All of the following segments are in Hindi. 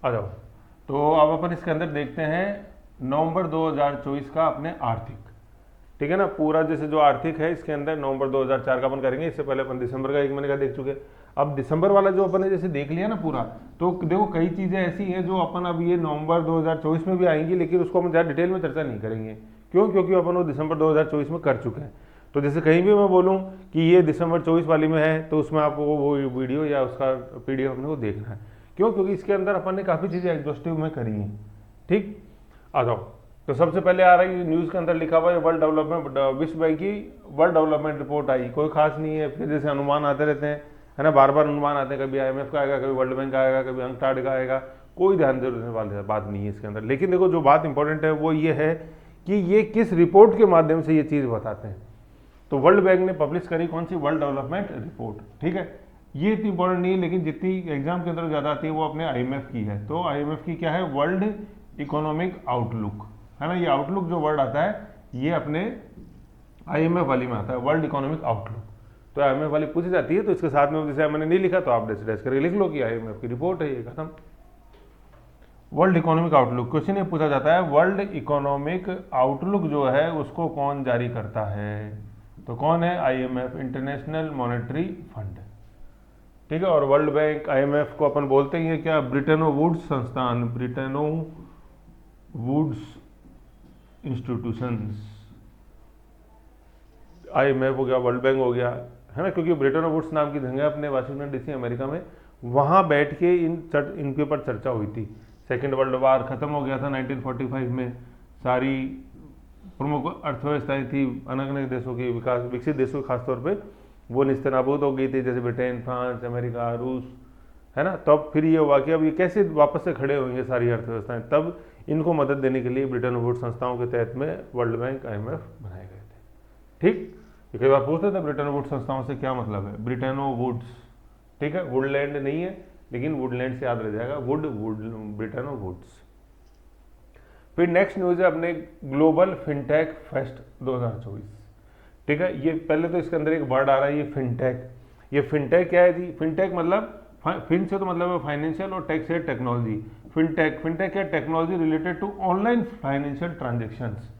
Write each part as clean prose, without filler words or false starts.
आ जाओ। तो अब अपन इसके अंदर देखते हैं नवंबर 2024 का अपने आर्थिक, ठीक है ना, पूरा जैसे जो आर्थिक है इसके अंदर नवंबर 2004 का अपन करेंगे। इससे पहले अपन दिसंबर का 1 महीने का देख चुके। अब दिसंबर वाला जो अपन ने जैसे देख लिया ना पूरा, तो देखो कई चीज़ें ऐसी हैं जो अपन अब ये नवंबर 2024 में भी आएंगी, लेकिन उसको हम ज़्यादा डिटेल में चर्चा नहीं करेंगे। क्यों? क्योंकि अपन वो दिसंबर 2024 में कर चुके हैं। तो जैसे कहीं भी मैं बोलूँ कि ये दिसंबर 24 वाली में है, तो उसमें आपको वो वीडियो या उसका PDF अपने को देखना है। क्यों? क्योंकि इसके अंदर अपन ने काफ़ी चीज़ें एग्जॉस्टिव में करी हैं। ठीक, आ जाओ। तो सबसे पहले आ रही न्यूज़ के अंदर लिखा हुआ है वर्ल्ड डेवलपमेंट, विश्व बैंक की वर्ल्ड डेवलपमेंट रिपोर्ट आई। कोई खास नहीं है, फिर जैसे अनुमान आते रहते हैं, है ना, बार बार अनुमान आते हैं, कभी IMF का आएगा, कभी वर्ल्ड बैंक का आएगा, कभी UNCTAD का आएगा। कोई ध्यान देने वाली बात नहीं है इसके अंदर। लेकिन देखो जो बात इंपॉर्टेंट है वो ये है कि ये किस रिपोर्ट के माध्यम से ये चीज़ बताते हैं। तो वर्ल्ड बैंक ने पब्लिश करी कौन सी? World development report. ठीक है, ये इतनी इंपॉर्टेंट नहीं है, लेकिन जितनी एग्जाम के अंदर ज़्यादा आती है वो अपने IMF की है। तो IMF की क्या है? वर्ल्ड इकोनॉमिक आउटलुक, है ना। ये आउटलुक जो वर्ड आता है ये अपने IMF वाली में आता है, वर्ल्ड इकोनॉमिक आउटलुक। तो IMF वाली पूछी जाती है, तो इसके साथ में जैसे मैंने नहीं लिखा तो आप डैश करके लिख लो कि IMF की रिपोर्ट है, ये खत्म। वर्ल्ड इकोनॉमिक आउटलुक क्वेश्चन ये पूछा जाता है, वर्ल्ड इकोनॉमिक आउटलुक जो है उसको कौन जारी करता है? तो कौन है? IMF, international monetary fund. ठीक है, और वर्ल्ड बैंक IMF को अपन बोलते हैं क्या? ब्रिटेनो वुड्स संस्थान, ब्रिटेनो वुड्स इंस्टीट्यूशंस। IMF हो गया, वर्ल्ड बैंक हो गया, है ना, क्योंकि ब्रिटेनो वुड्स नाम की जगह अपने वाशिंगटन DC अमेरिका में, वहाँ बैठ के इनके ऊपर चर्चा हुई थी। सेकेंड वर्ल्ड वार खत्म हो गया था 1945 में। सारी प्रमुख अर्थव्यवस्थाएं थी अलग अलग देशों की, विकसित देशों की खासतौर पे, वो निस्तेनाबूद हो गई थी, जैसे ब्रिटेन, फ्रांस, अमेरिका, रूस, है ना। तब फिर ये हुआ कि अब ये कैसे वापस से खड़े होंगे सारी अर्थव्यवस्थाएं। तब इनको मदद देने के लिए ब्रिटेन वुड्स संस्थाओं के तहत में वर्ल्ड बैंक IMF बनाए गए थे। ठीक, ये कई बार पूछते थे ब्रिटेन वुड्स संस्थाओं से क्या मतलब है? ब्रिटेनो वुड्स, ठीक है, वुडलैंड नहीं है, लेकिन वुडलैंड से याद रह जाएगा, ब्रिटेनो वुड्स। फिर नेक्स्ट न्यूज़ है अपने ग्लोबल फिनटेक फेस्ट 2024। ठीक है, ये पहले तो इसके अंदर एक वर्ड आ रहा है, ये फिनटेक। ये फिनटेक क्या है जी? फिनटेक मतलब फिन से तो मतलब है फाइनेंशियल, और टेक से टेक्नोलॉजी। फिनटेक क्या? Technology related to online financial transactions.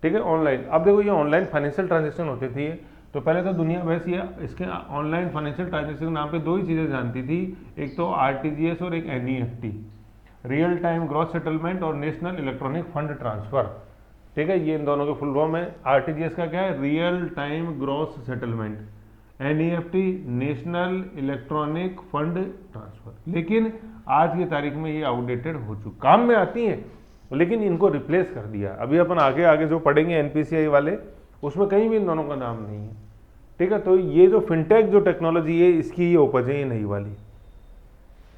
ठीक है, ऑनलाइन। अब देखो ये ऑनलाइन फाइनेंशियल ट्रांजेक्शन होते थे, तो पहले तो दुनिया वैसे ये इसके ऑनलाइन फाइनेंशियल ट्रांजेक्शन के नाम पे दो ही चीज़ें जानती थी, एक तो RTGS और एक NEFT, real time gross settlement और नेशनल इलेक्ट्रॉनिक फंड ट्रांसफर। ठीक है, ये इन दोनों के फुल फॉर्म है। RTGS का क्या है? Real time gross settlement. NEFT national electronic fund transfer. लेकिन आज की तारीख में ये आउटडेटेड हो चुकी, काम में आती हैं लेकिन इनको रिप्लेस कर दिया। अभी अपन आगे आगे जो पढ़ेंगे NPCI वाले, उसमें कहीं भी इन दोनों का नाम नहीं है। ठीक है, तो ये जो फिनटेक जो टेक्नोलॉजी है इसकी ये उपज है, ये नई वाली।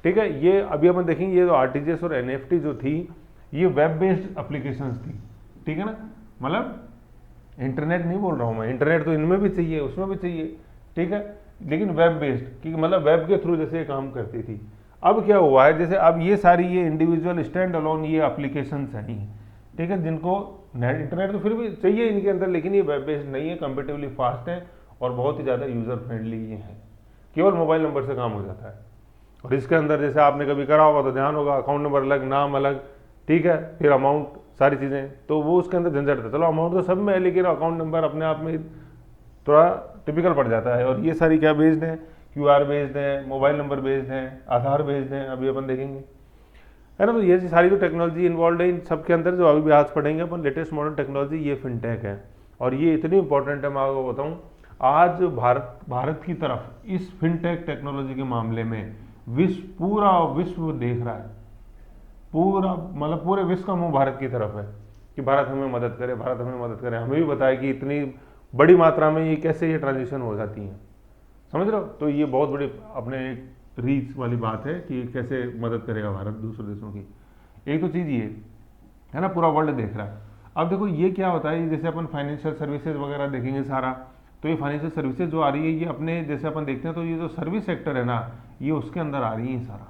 ठीक है, ये अभी अपन देखेंगे, ये जो RTGS और NEFT जो थी, ये वेब बेस्ड एप्लीकेशंस थी। ठीक है ना, मतलब इंटरनेट नहीं बोल रहा हूँ मैं, इंटरनेट तो इनमें भी चाहिए उसमें भी चाहिए, ठीक है, लेकिन वेब बेस्ड, कि मतलब वेब के थ्रू जैसे काम करती थी। अब क्या हुआ है, जैसे अब ये सारी ये इंडिविजुअल स्टैंड अलोन ये एप्लीकेशंस हैं, ठीक है, जिनको इंटरनेट तो फिर भी चाहिए इनके अंदर, लेकिन ये वेब बेस्ड नहीं है, कंपेरेटिवली फास्ट है और बहुत ही ज़्यादा यूज़र फ्रेंडली ये है। केवल मोबाइल नंबर से काम हो जाता है। और इसके अंदर जैसे आपने कभी करा होगा तो ध्यान होगा, अकाउंट नंबर अलग, नाम अलग, ठीक है, फिर अमाउंट, सारी चीज़ें, तो वो उसके अंदर झंझट था। चलो अमाउंट तो सब में है, लेकिन अकाउंट नंबर अपने आप में थोड़ा टिपिकल पड़ जाता है। और ये सारी क्या बेस्ड है? QR बेस्ड है, मोबाइल नंबर बेस्ड है, आधार बेस्ड है, अभी अपन देखेंगे, है ना। तो ये सारी जो टेक्नोलॉजी इन्वॉल्व है इन सब के अंदर, जो अभी भी आज पढ़ेंगे अपन लेटेस्ट मॉडर्न टेक्नोलॉजी, ये फिनटेक है। और ये इतनी इंपॉर्टेंट है, मैं आपको बताऊँ, आज भारत की तरफ इस फिनटेक टेक्नोलॉजी के मामले में पूरा विश्व देख रहा है, पूरा मतलब पूरे विश्व का मुंह भारत की तरफ है कि भारत हमें मदद करे, भारत हमें मदद करे, हमें भी बताए कि इतनी बड़ी मात्रा में ये कैसे ये ट्रांजेक्शन हो जाती हैं, समझ रहे हो। तो ये बहुत बड़ी अपने एक रीच वाली बात है कि कैसे मदद करेगा भारत दूसरे देशों की। एक तो चीज़ ये है ना, पूरा वर्ल्ड देख रहा है। अब देखो ये क्या होता है, जैसे अपन फाइनेंशियल सर्विसेज वगैरह देखेंगे सारा, तो ये फाइनेंशियल सर्विसेज जो आ रही है, ये अपने जैसे अपन देखते हैं, तो ये जो सर्विस सेक्टर है ना, ये उसके अंदर आ रही है सारा।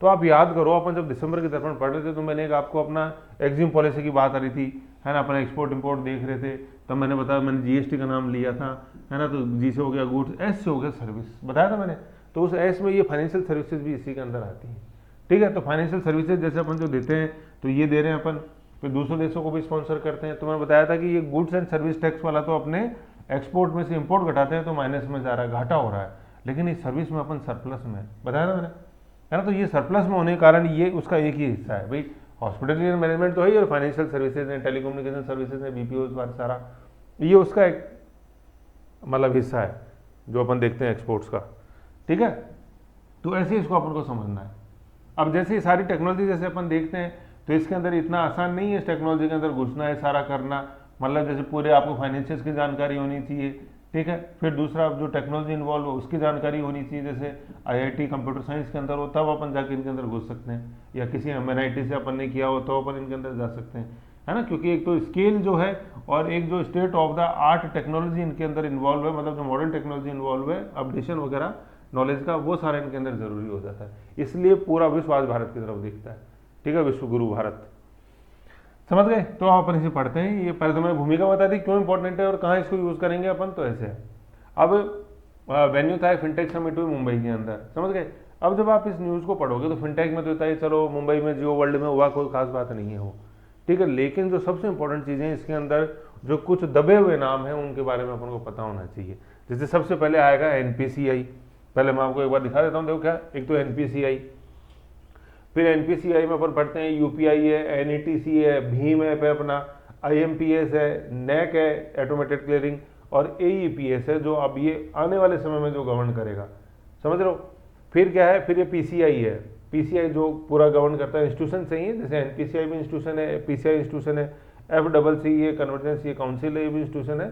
तो आप याद करो, अपन जब दिसंबर के दर्पण पढ़ रहे थे, तो मैंने एक आपको अपना एक्जिम पॉलिसी की बात आ रही थी, है ना, अपना एक्सपोर्ट इंपोर्ट देख रहे थे, तब मैंने बताया, मैंने GST का नाम लिया था, है ना। तो G से हो गया गुड्स, S से हो गया सर्विस, बताया था मैंने। तो उस S में ये फाइनेंशियल सर्विसेज भी इसी के अंदर आती हैं। ठीक है। तो फाइनेंशियल सर्विसेज जैसे अपन जो देते हैं तो ये दे रहे हैं अपन, फिर दूसरे देशों को भी स्पॉन्सर करते हैं। तो मैंने बताया था कि ये गुड्स एंड सर्विस टैक्स वाला तो अपने एक्सपोर्ट में से इंपोर्ट घटाते हैं तो माइनस में जा रहा है, घाटा हो रहा है, लेकिन इस सर्विस में अपन सरप्लस में है, बताया ना मैंने, है ना। तो ये सरप्लस में होने के कारण ये उसका एक ही हिस्सा है भाई, हॉस्पिटल मैनेजमेंट तो है ही, और फाइनेंशियल सर्विसेज है, टेलीकम्युनिकेशन सर्विसेज है, बीपीओ सारा, ये उसका एक मतलब हिस्सा है जो अपन देखते हैं एक्सपोर्ट्स का, ठीक है। तो ऐसे इसको अपन को समझना है। अब जैसे ये सारी टेक्नोलॉजी जैसे अपन देखते हैं तो इसके अंदर इतना आसान नहीं है इस टेक्नोलॉजी के अंदर घुसना है, सारा करना, मतलब जैसे पूरे आपको फाइनेंशियल्स की जानकारी होनी चाहिए, ठीक है। फिर दूसरा जो टेक्नोलॉजी इन्वॉल्व हो उसकी जानकारी होनी चाहिए, जैसे आईआईटी कंप्यूटर साइंस के अंदर हो तब अपन जाके इनके अंदर घुस सकते हैं, या किसी एमएनआईटी से अपन ने किया हो तो अपन इनके अंदर जा सकते हैं, है ना। क्योंकि एक तो स्केल जो है और एक जो state of the art technology इनके अंदर इन्वॉल्व है, मतलब जो मॉडर्न टेक्नोलॉजी इन्वॉल्व है, अपडेशन वगैरह नॉलेज का, वो सारा इनके अंदर जरूरी हो जाता है। इसलिए पूरा विश्व आज भारत की तरफ देखता है, ठीक है, विश्व गुरु भारत, समझ गए। तो आप अपन इसे पढ़ते हैं। ये पहले तो मैंने भूमिका बता दी क्यों इंपॉर्टेंट है और कहाँ इसको यूज करेंगे अपन, तो ऐसे है। अब वेन्यू था फिनटेक समिट हुई मुंबई के अंदर, समझ गए। अब जब आप इस न्यूज़ को पढ़ोगे तो फिनटेक में तो होता है चलो मुंबई में जियो वर्ल्ड में हुआ, कोई खास बात नहीं है वो, ठीक है। लेकिन जो सबसे इंपॉर्टेंट चीज़ें इसके अंदर जो कुछ दबे हुए नाम हैं उनके बारे में अपन को पता होना चाहिए। जैसे सबसे पहले आएगा एनपीसीआई, पहले मैं आपको एक बार दिखा देता हूँ, देखो क्या, एक तो एनपीसीआई, फिर एनपीसीआई में अपन पढ़ते हैं यूपीआई है, एनईटीसी है, भीम ऐप है अपना, आईएमपीएस है, नैक है ऑटोमेटेड क्लियरिंग, और एईपीएस है जो अब ये आने वाले समय में जो गवर्न करेगा, समझ रहे हो। फिर क्या है, फिर ये पीसीआई है, पीसीआई जो पूरा गवर्न करता है, इंस्टीट्यूशन से ही है, जैसे एनपीसीआई भी इंस्टीट्यूशन है, पीसीआई इंस्टीट्यूशन है, एफडबलसी ये कन्वर्जेंस ये काउंसिल है, ये भी इंस्टीट्यूशन है।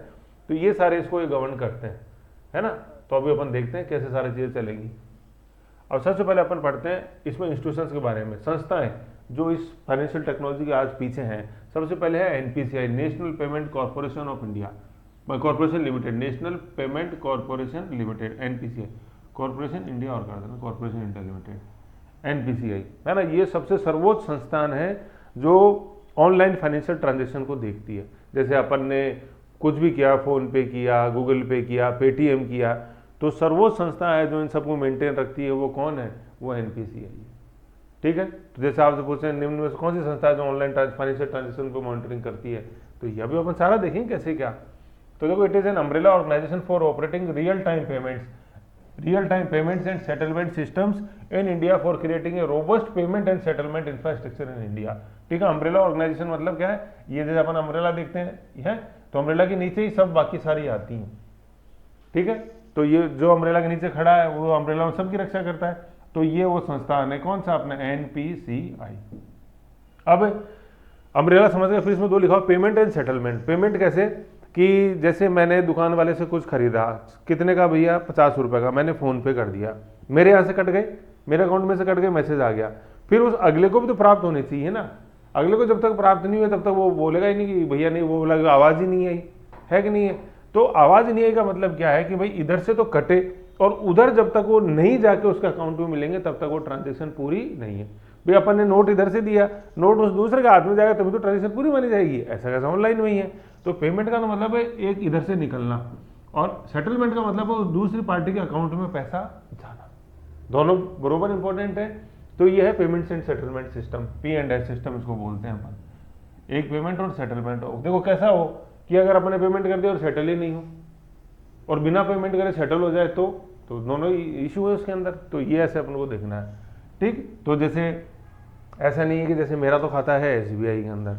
तो ये सारे इसको ये गवर्न करते हैं, है ना। तो अभी अपन देखते हैं कैसे सारी चीज़ें चलेंगी। और सबसे पहले अपन पढ़ते हैं इसमें इंस्टीट्यूशंस के बारे में, संस्थाएं जो इस फाइनेंशियल टेक्नोलॉजी के आज पीछे हैं। सबसे पहले है NPCI, national payment corporation of India, corporation limited, national payment corporation limited, NPCI, corporation India और कर देना कॉर्पोरेशन इंडिया लिमिटेड, एनपीसीआई, है ना। ये सबसे सर्वोच्च संस्थान है जो ऑनलाइन फाइनेंशियल ट्रांजेक्शन को देखती है। जैसे अपन ने कुछ भी किया, फोन पे किया, गूगल पे किया, पेटीएम किया, तो सर्वोच्च संस्था है जो इन सबको मेंटेन रखती है, वो कौन है, वो एनपीसीआई है, ठीक है। तो जैसे आपसे पूछते हैं निम्न में से कौन सी संस्था है जो ऑनलाइन फाइनेंशियल ट्रांजेक्शन को मॉनिटरिंग करती है, तो यह भी अपन सारा देखेंगे कैसे क्या। तो देखो, it is an umbrella organisation for operating real time payments and settlement systems in India for creating a robust payment and settlement infrastructure in India, ठीक है। अम्ब्रेला ऑर्गेनाइजेशन मतलब क्या है, ये जैसे अपन अम्ब्रेला देखते हैं, तो अम्ब्रेला के नीचे ही सब बाकी सारी आती हैं, ठीक है। तो ये जो अम्ब्रेला के नीचे खड़ा है वो अम्ब्रेला में सबकी रक्षा करता है। तो ये वो संस्थान है, कौन सा, अपना एनपीसीआई। अब अम्ब्रेला समझ गए। फिर इसमें दो लिखा हो, पेमेंट एंड सेटलमेंट। पेमेंट कैसे, कि जैसे मैंने दुकान वाले से कुछ खरीदा, कितने का भैया, 50 रुपये का, मैंने फ़ोन पे कर दिया, मेरे यहाँ से कट गए, मेरे अकाउंट में से कट गए, मैसेज आ गया, फिर उस अगले को भी तो प्राप्त होनी चाहिए ना। अगले को जब तक प्राप्त नहीं हुआ तब तक वो बोलेगा ही नहीं कि भैया नहीं, वो बोला आवाज़ ही नहीं आई, है कि नहीं है। तो आवाज़ नहीं आई का मतलब क्या है कि भाई इधर से तो कटे, और उधर जब तक वो नहीं जाके उसके अकाउंट में मिलेंगे तब तक वो ट्रांजेक्शन पूरी नहीं है। भाई अपन ने नोट इधर से दिया, नोट उस दूसरे के हाथ में जाएगा तभी तो ट्रांजेक्शन पूरी मानी जाएगी, ऐसा कैसा ऑनलाइन में ही है। तो पेमेंट का तो मतलब है एक इधर से निकलना, और सेटलमेंट का मतलब है उस दूसरी पार्टी के अकाउंट में पैसा जाना, दोनों बरोबर इंपॉर्टेंट है। तो ये है payments and settlement system, P&S system इसको बोलते हैं अपन। एक पेमेंट और सेटलमेंट हो, देखो कैसा हो कि अगर अपने पेमेंट कर दिया और सेटल ही नहीं हो, और बिना पेमेंट करे सेटल हो जाए तो दोनों ही इशू है उसके अंदर। तो ये ऐसे अपन को देखना है, ठीक। तो जैसे ऐसा नहीं है कि जैसे मेरा तो खाता है SBI के अंदर,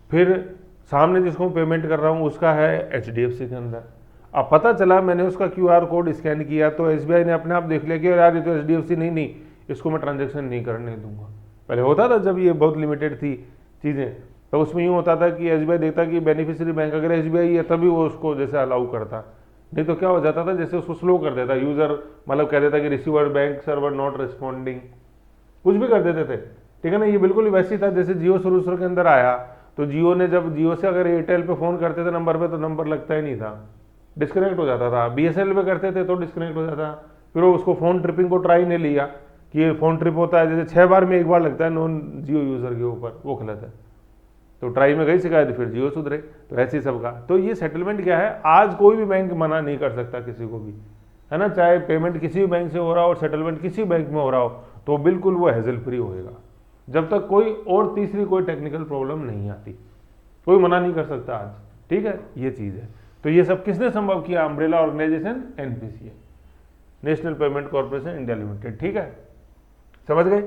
फिर सामने जिसको पेमेंट कर रहा हूँ उसका है HDFC के अंदर। अब पता चला मैंने उसका QR कोड स्कैन किया तो SBI ने अपने आप देख लिया कि यार ये तो HDFC नहीं, इसको मैं ट्रांजेक्शन नहीं करने दूंगा। पहले होता था जब ये बहुत लिमिटेड थी चीज़ें, तो उसमें यूँ होता था कि SBI देखता कि बेनिफिशियरी बैंक अगर SBI है तभी वो उसको जैसे अलाउ करता, नहीं तो क्या हो जाता था जैसे उसको स्लो कर देता यूज़र, मतलब कह देता कि receiver bank server not responding, कुछ भी कर देते थे, ठीक है ना। ये बिल्कुल वैसे ही था जैसे जियो शुरू के अंदर आया, तो जियो ने जब जियो से अगर एयरटेल पे फ़ोन करते थे नंबर पे तो नंबर लगता ही नहीं था, डिस्कनेक्ट हो जाता था। BSNL पे करते थे तो डिस्कनेक्ट हो जाता। फिर वो उसको फ़ोन ट्रिपिंग को ट्राई ने लिया कि ये फ़ोन ट्रिप होता है, जैसे 6 बार में 1 बार लगता है नॉन जियो यूज़र के ऊपर, वो गलत है। तो ट्राई में गई शिकायत, फिर जियो सुधरे। तो ऐसे ही सबका। तो ये सेटलमेंट क्या है, आज कोई भी बैंक मना नहीं कर सकता किसी को भी, है ना। चाहे पेमेंट किसी भी बैंक से हो रहा हो और सेटलमेंट किसी बैंक में हो रहा हो, तो बिल्कुल वो हैजल फ्री होएगा, जब तक कोई और तीसरी कोई टेक्निकल प्रॉब्लम नहीं आती। कोई मना नहीं कर सकता आज, ठीक है, ये चीज़ है। तो ये सब किसने संभव किया? Umbrella organisation NPCI, national payment corporation India limited, ठीक है, समझ गए।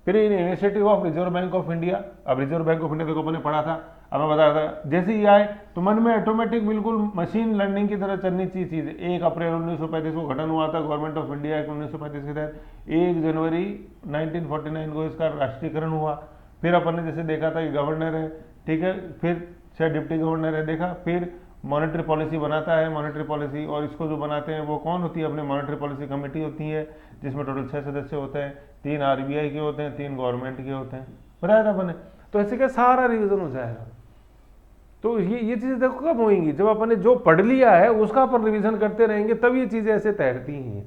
फिर इन initiative of Reserve Bank of India, अब रिजर्व बैंक ऑफ इंडिया देखो अपने पढ़ा था, अब मैं बता था, जैसे ही आए तो मन में ऑटोमेटिक बिल्कुल मशीन लर्निंग की तरह चलनी चाहिए चीज़। 1 अप्रैल 1935 को गठन हुआ था गवर्नमेंट ऑफ इंडिया एक्ट 1935 के तहत, 1 जनवरी 1949 को इसका राष्ट्रीयकरण हुआ। फिर अपन ने जैसे देखा था कि गवर्नर है, ठीक है, फिर 6 डिप्टी गवर्नर है देखा, फिर मॉनेटरी पॉलिसी बनाता है, मॉनेटरी पॉलिसी, और इसको जो बनाते हैं वो कौन होती है? अपने मॉनेटरी पॉलिसी कमेटी होती है, जिसमें टोटल 6 सदस्य होते हैं, 3 आरबीआई के होते हैं, 3 गवर्नमेंट के होते हैं, बताया था अपन ने। तो ऐसे क्या सारा रिविजन हो जाएगा। तो ये चीज़ें देखो कब होंगी? जब अपन ने जो पढ़ लिया है उसका अपन रिविजन करते रहेंगे, तब ये चीज़ें ऐसे तैरती हैं।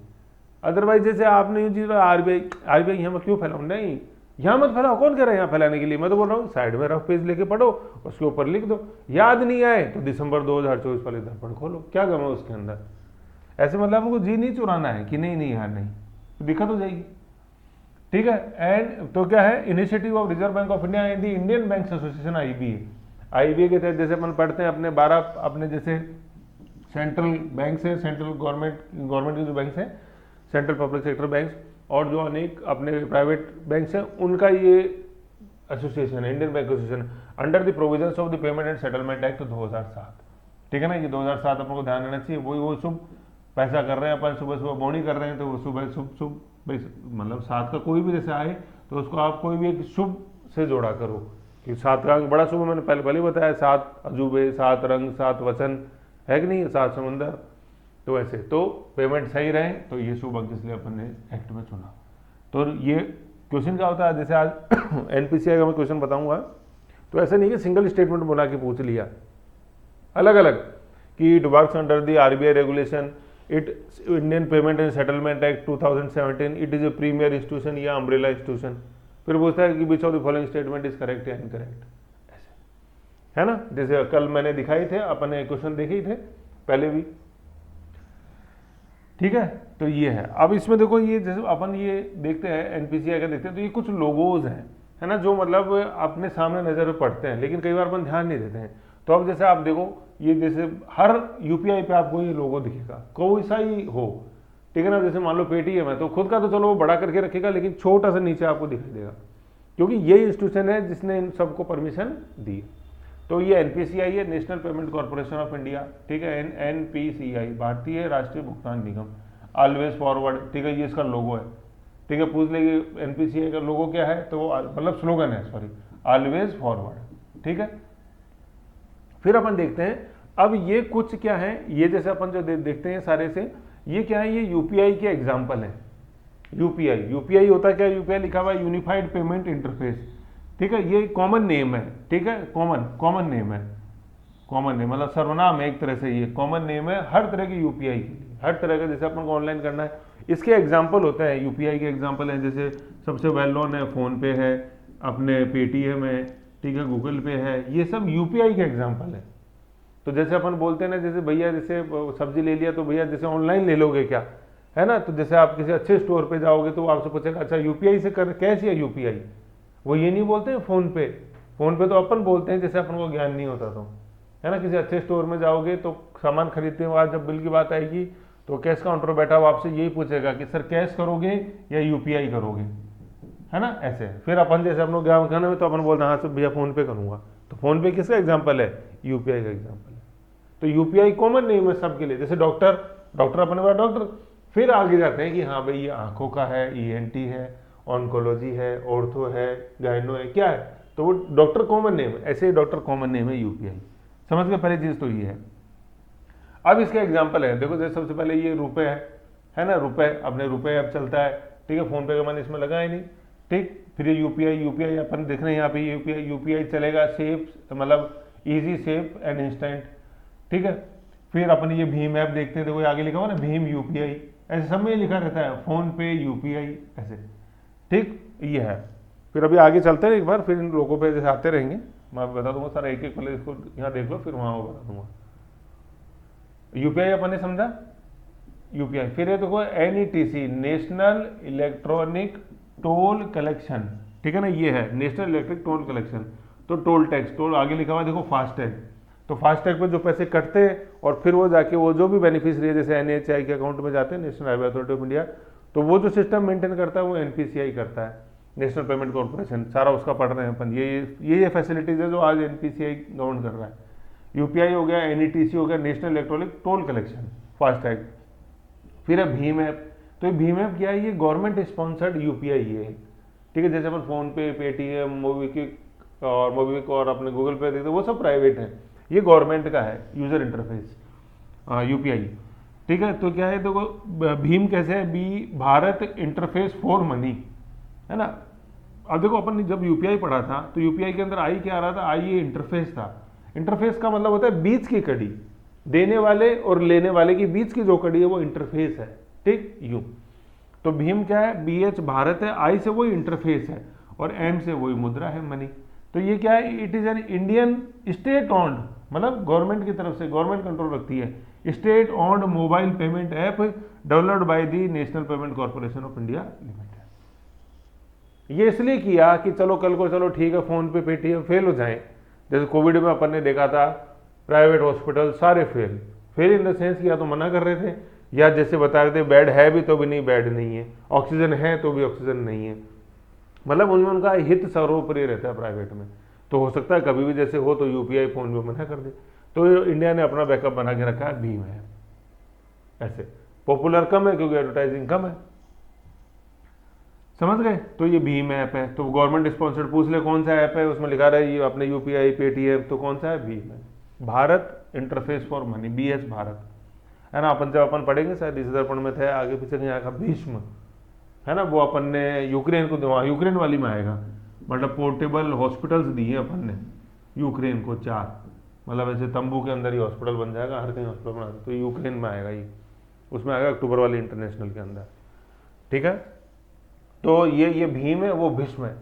अदरवाइज जैसे आपने ये चीज़ आरबीआई यहाँ क्यों फैलाऊँ, नहीं यहाँ मत फैलाओ, कौन कह रहा है यहाँ फैलाने के लिए? मैं तो बोल रहा हूँ साइड में रफ पेज लेके पढ़ो, उसके ऊपर लिख दो, याद नहीं आए तो दिसंबर 2024 वाले दर्पण खोलो, क्या गम है उसके अंदर। ऐसे मतलब हमको जी नहीं चुराना है कि नहीं यार नहीं, तो दिक्कत हो जाएगी, ठीक है। एंड तो क्या है? Initiative of Reserve Bank of India and the Indian banks association IBA के तहत जैसे अपन पढ़ते हैं अपने 12 अपने जैसे सेंट्रल बैंक्स हैं, सेंट्रल गवर्नमेंट के जो बैंक्स हैं, सेंट्रल पब्लिक सेक्टर बैंक्स, और जो अनेक अपने प्राइवेट बैंक्स हैं, उनका ये एसोसिएशन है, Indian bank association, under the provisions of the payment and settlement act 2007, ठीक है ना। ये 2007 अपन को ध्यान देना चाहिए। वो शुभ पैसा कर रहे हैं अपन, सुबह सुबह बोनी कर रहे हैं, तो वो सुबह शुभ भाई मतलब 7 का कोई भी जैसे आए तो उसको आप कोई भी एक शुभ से जोड़ा करो, कि 7 का अंक बड़ा शुभ, मैंने पहले ही बताया, 7 अजूबे, 7 रंग, 7 वचन, है कि नहीं, 7 समंदर, तो ऐसे तो पेमेंट सही रहे, तो ये शुभ अंक इसलिए अपन ने एक्ट में चुना। तो ये क्वेश्चन क्या होता है, जैसे आज एनपीसीआई का मैं क्वेश्चन बताऊंगा, तो ऐसा नहीं कि सिंगल स्टेटमेंट बना के पूछ लिया, अलग अलग, कि it works under the RBI regulation, it Indian payment and settlement act 2017, it is a premier institution या अम्ब्रेला इंस्टीट्यूशन, फिर पूछता है कि which of the following statement is correct या इनकरेक्ट, ऐसे है ना। जैसे कल मैंने दिखाई थे, अपन ने क्वेश्चन देखे ही थे पहले भी, ठीक है। तो ये है। अब इसमें देखो, ये जैसे अपन ये देखते हैं एनपीसीआई का देखते हैं, तो ये कुछ लोगोज हैं, है ना, जो मतलब अपने सामने नजर में पड़ते हैं, लेकिन कई बार अपन ध्यान नहीं देते हैं। तो अब जैसे आप देखो, ये जैसे हर यूपीआई पे आपको ये लोगो दिखेगा, कोई सा ही हो, ठीक है ना। जैसे मान लो पेटीएम है, तो खुद का तो चलो वो बड़ा करके रखेगा, लेकिन छोटा सा नीचे आपको दिखाई देगा, क्योंकि ये इंस्टीट्यूशन है जिसने इन सबको परमिशन दी। तो ये एनपीसीआई है, national payment corporation of India, ठीक है, एनपीसीआई, भारतीय राष्ट्रीय भुगतान निगम, ऑलवेज फॉरवर्ड, ठीक है, ये इसका लोगो है, ठीक है। पूछ लेंगे एनपीसीआई का लोगो क्या है, तो वो मतलब स्लोगन है, सॉरी, ऑलवेज फॉरवर्ड, ठीक है। फिर अपन देखते हैं, अब ये कुछ क्या है, ये जैसे अपन जो देखते हैं सारे से, ये क्या है, ये यूपीआई के एग्जाम्पल है। यूपीआई होता है क्या? यूपीआई लिखा हुआ है यूनिफाइड पेमेंट इंटरफेस, ठीक है, ये कॉमन नेम है, ठीक है, कॉमन नेम है, कॉमन नेम मतलब सर्वनाम है एक तरह से, ये कॉमन नेम है हर तरह की यूपीआई के लिए, हर तरह का जैसे अपन को ऑनलाइन करना है, इसके एग्जाम्पल होते हैं, यूपीआई के एग्जाम्पल हैं, जैसे सबसे वेल नोन है फोन पे है, अपने पेटीएम है, ठीक है, गूगल पे है, ये सब यूपीआई के एग्जाम्पल है। तो जैसे अपन बोलते हैं ना, जैसे भैया जैसे सब्जी ले लिया, तो भैया जैसे ऑनलाइन ले लोगे क्या, है ना। तो जैसे आप किसी अच्छे स्टोर पे जाओगे तो आपसे पूछेगा अच्छा यूपीआई से कर, कैसी है यूपीआई, वो ये नहीं बोलते हैं फोन पे तो अपन बोलते हैं जैसे अपन को ज्ञान नहीं होता, तो है ना। किसी अच्छे स्टोर में जाओगे तो सामान खरीदते हुए जब बिल की बात आएगी तो कैश काउंटर बैठा हुआ आपसे यही पूछेगा कि सर कैश करोगे या यूपीआई करोगे, है ना, ऐसे। फिर अपन जैसे हम लोग ज्ञान खाने में तो अपन बोलते हैं हाँ सर भैया फोन पे करूंगा, तो फोन पे किसका एग्जाम्पल है? यूपीआई का एग्जाम्पल है। तो यूपीआई कॉमन नेम है सबके लिए, जैसे डॉक्टर अपने पास डॉक्टर, फिर आगे जाते हैं कि हाँ भाई ये आंखों का है, ईएनटी है, ऑन्कोलॉजी है, ऑर्थो है, गायनो है, क्या है, तो वो डॉक्टर कॉमन नेम है, ऐसे ही डॉक्टर कॉमन नेम है यूपीआई। समझ गए? पहली चीज तो ये है। अब इसके एग्जाम्पल है, देखो जैसे सबसे पहले ये रुपए है ना, रुपए, अपने रुपए अब चलता है, ठीक है, फोन पे का मैंने इसमें लगा ही नहीं, ठीक। फिर ये यूपीआई अपन देख रहे हैं यहाँ पे, यूपीआई चलेगा, सेफ मतलब इजी, सेफ एंड इंस्टेंट, ठीक है। फिर अपन ये भीम ऐप देखते हैं, देखो आगे लिखा हुआ ना भीम यूपीआई, ऐसे सब में लिखा रहता है, फोन पे यूपीआई ऐसे, ठीक, ये है। फिर अभी आगे चलते हैं एक बार, फिर इन लोगों पे जैसे आते रहेंगे, मैं बता दूंगा सारा एक एक, पहले इसको यहाँ देख लो, फिर वहाँ बता दूंगा। यूपीआई अपन ने समझा, यूपीआई। फिर ये देखो NETC, national electronic toll collection, ठीक है ना, ये है नेशनल इलेक्ट्रिक टोल कलेक्शन। तो टोल टैक्स, टोल आगे लिखा हुआ है देखो फास्टैग, तो फास्टैग पे जो पैसे कटते हैं और फिर वो जाके वो जो भी बेनिफिशियरी है जैसे NHAI के अकाउंट में जाते हैं, national highway authority of India, तो वो जो सिस्टम मेंटेन करता है वो NPCI करता है, नेशनल पेमेंट कॉर्पोरेशन, सारा उसका पढ़ रहे हैं अपन। ये फैसिलिटीज है जो आज NPCI गवर्न कर रहा है। UPI हो गया, NETC हो गया, national electronic toll collection, FASTag. फिर है भीम ऐप। तो ये भीम ऐप क्या है, ये गवर्नमेंट स्पॉन्सर्ड UPI है, ठीक है। जैसे अपन फोन पे, पेटीएम, मोबीक्विक और अपने गूगल पे देखते हैं वो सब प्राइवेट है, ये गवर्नमेंट का है यूजर इंटरफेस UPI, ठीक है। तो क्या है देखो भीम कैसे है, भारत इंटरफेस फॉर मनी, है ना। अब देखो अपन ने जब UPI पढ़ा था तो UPI के अंदर आई क्या आ रहा था, आई ये इंटरफेस था। इंटरफेस का मतलब होता है बीच की कड़ी, देने वाले और लेने वाले की बीच की जो कड़ी है वो इंटरफेस है, ठीक यूं। तो भीम क्या है, BH भारत है, आई से वही इंटरफेस है और M से वही मुद्रा है, मनी। तो ये क्या है, it is an Indian state owned, मतलब गवर्नमेंट की तरफ से, गवर्नमेंट कंट्रोल रखती है, state owned mobile payment app developed by the national payment corporation of India limited. ये इसलिए किया कि चलो कल को चलो ठीक है फोन पे, पेटीएम फेल हो जाए, जैसे कोविड में अपन ने देखा था प्राइवेट हॉस्पिटल सारे फेल इन द सेंस या तो मना कर रहे थे, या जैसे बता रहे थे बेड है भी तो भी नहीं बेड नहीं है, ऑक्सीजन है तो भी ऑक्सीजन नहीं है, मतलब उनमें उनका हित सर्वोपरि रहता है प्राइवेट में। तो हो सकता है कभी भी जैसे हो तो UPI फोन में मना कर दे, तो इंडिया ने अपना बैकअप बना के रखा है, भीम है। ऐसे पॉपुलर कम है क्योंकि एडवर्टाइजिंग कम है, समझ गए। तो ये भीम ऐप है, तो गवर्नमेंट स्पॉन्सर्ड पूछ ले कौन सा ऐप है, उसमें लिखा रहा है ये अपने UPI पेटीएम, तो कौन सा है, भीम है। Bharat interface for money, BH Bharat, है ना। अपन जब अपन पढ़ेंगे शायद इस दर्पण में थे आगे पीछे कहीं आएगा भीष्म, है ना, वो अपन ने यूक्रेन को वहाँ यूक्रेन वाली में आएगा, मतलब पोर्टेबल हॉस्पिटल्स दी है अपन ने यूक्रेन को 4, मतलब ऐसे तंबू के अंदर ही हॉस्पिटल बन जाएगा, हर कहीं हॉस्पिटल बना, तो यूक्रेन में आएगा ये, उसमें आएगा अक्टूबर वाली इंटरनेशनल के अंदर, ठीक है। तो ये भीम है, वो भीष्म है।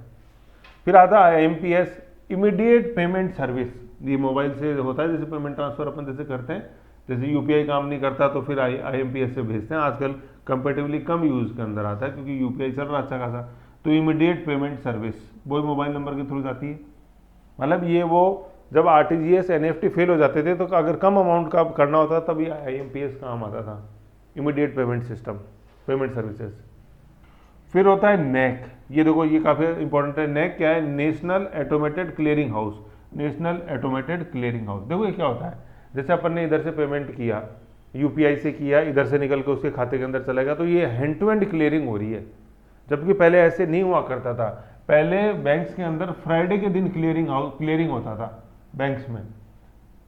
फिर आता है IMPS, इमीडिएट पेमेंट सर्विस, ये मोबाइल से होता है जैसे पेमेंट ट्रांसफर अपन जैसे करते हैं, जैसे UPI काम नहीं करता तो फिर IMPS से भेजते हैं, आजकल कंपेटिवली कम यूज के अंदर आता है क्योंकि UPI चल रहा अच्छा खासा। तो इमीडिएट पेमेंट सर्विस वो मोबाइल नंबर के थ्रू जाती है, मतलब ये वो जब RTGS NEFT फेल हो जाते थे तो अगर कम अमाउंट का करना होता तब ये IMPS काम आता था, immediate payment system, payment services. फिर होता है NAC, ये देखो ये काफ़ी इंपॉर्टेंट है। NAC क्या है, national automated clearing house, national automated clearing house. देखो ये क्या होता है, जैसे अपन ने इधर से पेमेंट किया, UPI से किया, इधर से निकल के उसके खाते के अंदर चलेगा, तो ये हैंड टू हैंड क्लियरिंग हो रही है, जबकि पहले ऐसे नहीं हुआ करता था। पहले बैंक्स के अंदर फ्राइडे के दिन क्लियरिंग होता था बैंक्स में,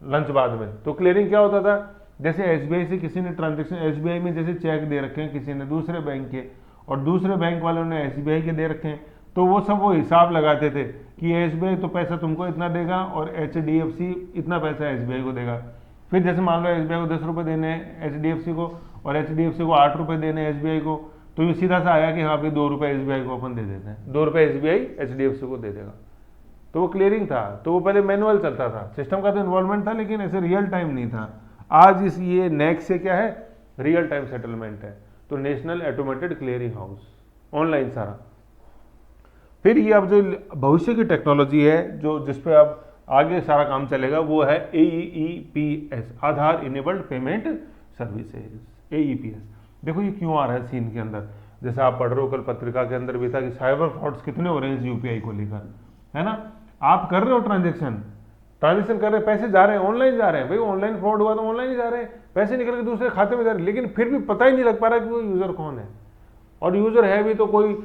लंच बाद में। तो क्लियरिंग क्या होता था, जैसे SBI से किसी ने ट्रांजेक्शन, SBI में जैसे चेक दे रखे हैं किसी ने दूसरे बैंक के, और दूसरे बैंक वालों ने SBI के दे रखे हैं, तो वो सब वो हिसाब लगाते थे कि SBI तो पैसा तुमको इतना देगा और HDFC इतना पैसा SBI को देगा। फिर जैसे मान लो SBI को 10 रुपये देने हैं HDFC को, और HDFC को 8 रुपये देने SBI को, तो ये सीधा सा आया कि हाँ भाई 2 रुपये SBI को अपन दे देते हैं, 2 रुपये SBI HDFC को दे देगा। तो वो क्लियरिंग था, तो वो पहले मैनुअल चलता था, सिस्टम का तो इन्वॉल्वमेंट था लेकिन ऐसे रियल टाइम नहीं था। आज इस ये NAC से क्या है, रियल टाइम सेटलमेंट है, तो national automated clearing house, online सारा। फिर ये अब जो भविष्य की टेक्नोलॉजी है जो जिसपे अब आगे सारा काम चलेगा वो है AEPS, आधार इनेबल्ड पेमेंट सर्विसेज, AEPS। देखो ये क्यों आ रहा है सीन के अंदर, जैसे आप पढ़ रहे हो कल पत्रिका के अंदर भी था कि साइबर फ्रॉड्स कितने हो रहे हैं इस UPI को लेकर, है ना। आप कर रहे हो ट्रांजेक्शन कर रहे हैं, पैसे जा रहे हैं, ऑनलाइन जा रहे हैं, भाई ऑनलाइन फ्रॉड हुआ तो ऑनलाइन ही जा रहे हैं, पैसे निकल के दूसरे खाते में जा रहे हैं, लेकिन फिर भी पता ही नहीं लग पा रहा कि वो यूजर कौन है, और यूजर है भी तो कोई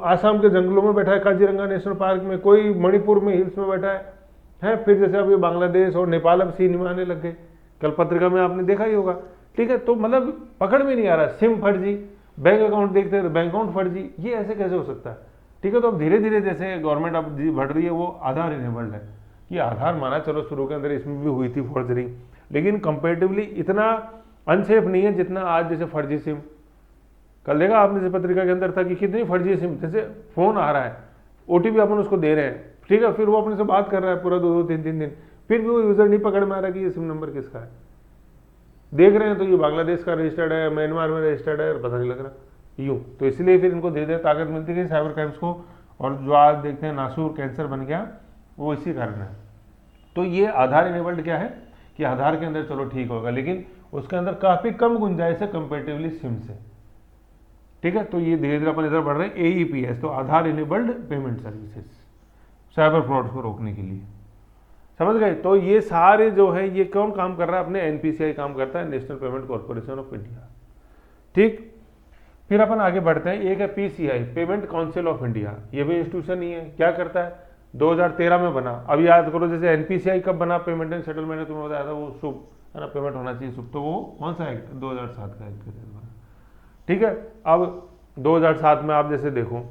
आसाम के जंगलों में बैठा है, काजीरंगा नेशनल पार्क में, कोई मणिपुर में हिल्स में बैठा है। फिर जैसे अब ये बांग्लादेश और नेपाल अब सीन में आने लग गए, कल पत्रिका में आपने देखा ही होगा, ठीक है। तो मतलब पकड़ में नहीं आ रहा, सिम फर्जी, बैंक अकाउंट देखते हैं बैंक अकाउंट फर्जी, ये ऐसे कैसे हो सकता है, ठीक है। तो अब धीरे धीरे जैसे गवर्नमेंट अब बढ़ रही है वो आधार इनेबल्ड है, कि आधार माना चलो शुरू के अंदर इसमें भी हुई थी फॉर्जरी, लेकिन कंपेरेटिवली इतना अनसेफ नहीं है जितना आज जैसे फर्जी सिम। कल देखा आपने जैसे पत्रिका के अंदर था कि कितनी फर्जी सिम, जैसे फोन आ रहा है, OTP अपन उसको दे रहे हैं, ठीक है, फिर वो अपने से बात कर रहा है पूरा 2-2, 3-3 दिन, फिर भी वो यूजर नहीं पकड़ में आ रहा कि ये सिम नंबर किसका है। देख रहे हैं तो ये बांग्लादेश का रजिस्टर्ड है, म्यांमार में रजिस्टर्ड है, पता नहीं लग रहा। यूँ। तो इसलिए फिर इनको धीरे धीरे ताकत मिलती गई साइबर क्राइम्स को, और जो आज देखते हैं नासूर कैंसर बन गया वो इसी कारण है। तो ये आधार इनेबल्ड क्या है कि आधार के अंदर चलो ठीक होगा, लेकिन उसके अंदर काफ़ी कम गुंजाइश है कंपेरेटिवली सिम से, ठीक है। तो ये धीरे धीरे अपन इधर बढ़ रहे हैं AEPS, तो Aadhaar enabled payment services, cyber frauds को रोकने के लिए, समझ गए। तो ये सारे जो है ये कौन काम कर रहा है, अपने NPCI काम करता है, national payment corporation of India, ठीक। फिर अपन आगे बढ़ते हैं, एक है PCI, payment council of India, ये भी इंस्टीट्यूशन ही है, क्या करता है, 2013 में बना। अब याद करो जैसे NPCI कब बना, पेमेंट एंड सेटलमेंट, तुम्हें बताया था वो शुभ है ना, पेमेंट होना चाहिए शुभ, तो वो कौन सा एक्ट, 2007 का एक्ट बना, ठीक है। अब 2007 में आप जैसे देखो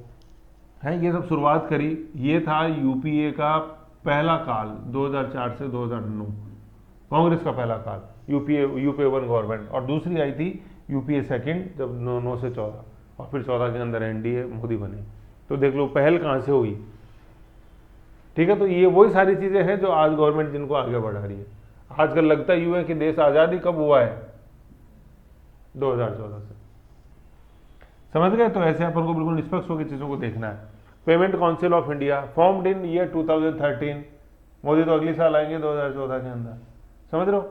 है ये सब शुरुआत करी, ये था UPA का पहला काल 2004 से 2009, कांग्रेस का पहला काल, UPA 1 गवर्नमेंट, और दूसरी आई थी UPA सेकंड जब 9 से 14, और फिर 14 के अंदर NDA मोदी बने। तो देख लो पहल कहाँ से हुई, ठीक है। तो ये वही सारी चीज़ें हैं जो आज गवर्नमेंट जिनको आगे बढ़ा रही है। आजकल लगता यूँ है कि देश आज़ादी कब हुआ है, 2014 से, समझ गए। तो ऐसे अपन को बिल्कुल निष्पक्ष होकर चीज़ों को देखना है। Payment council of India formed in year 2013, Modi तो अगली साल आएंगे 2014 के अंदर, समझ रहे हो।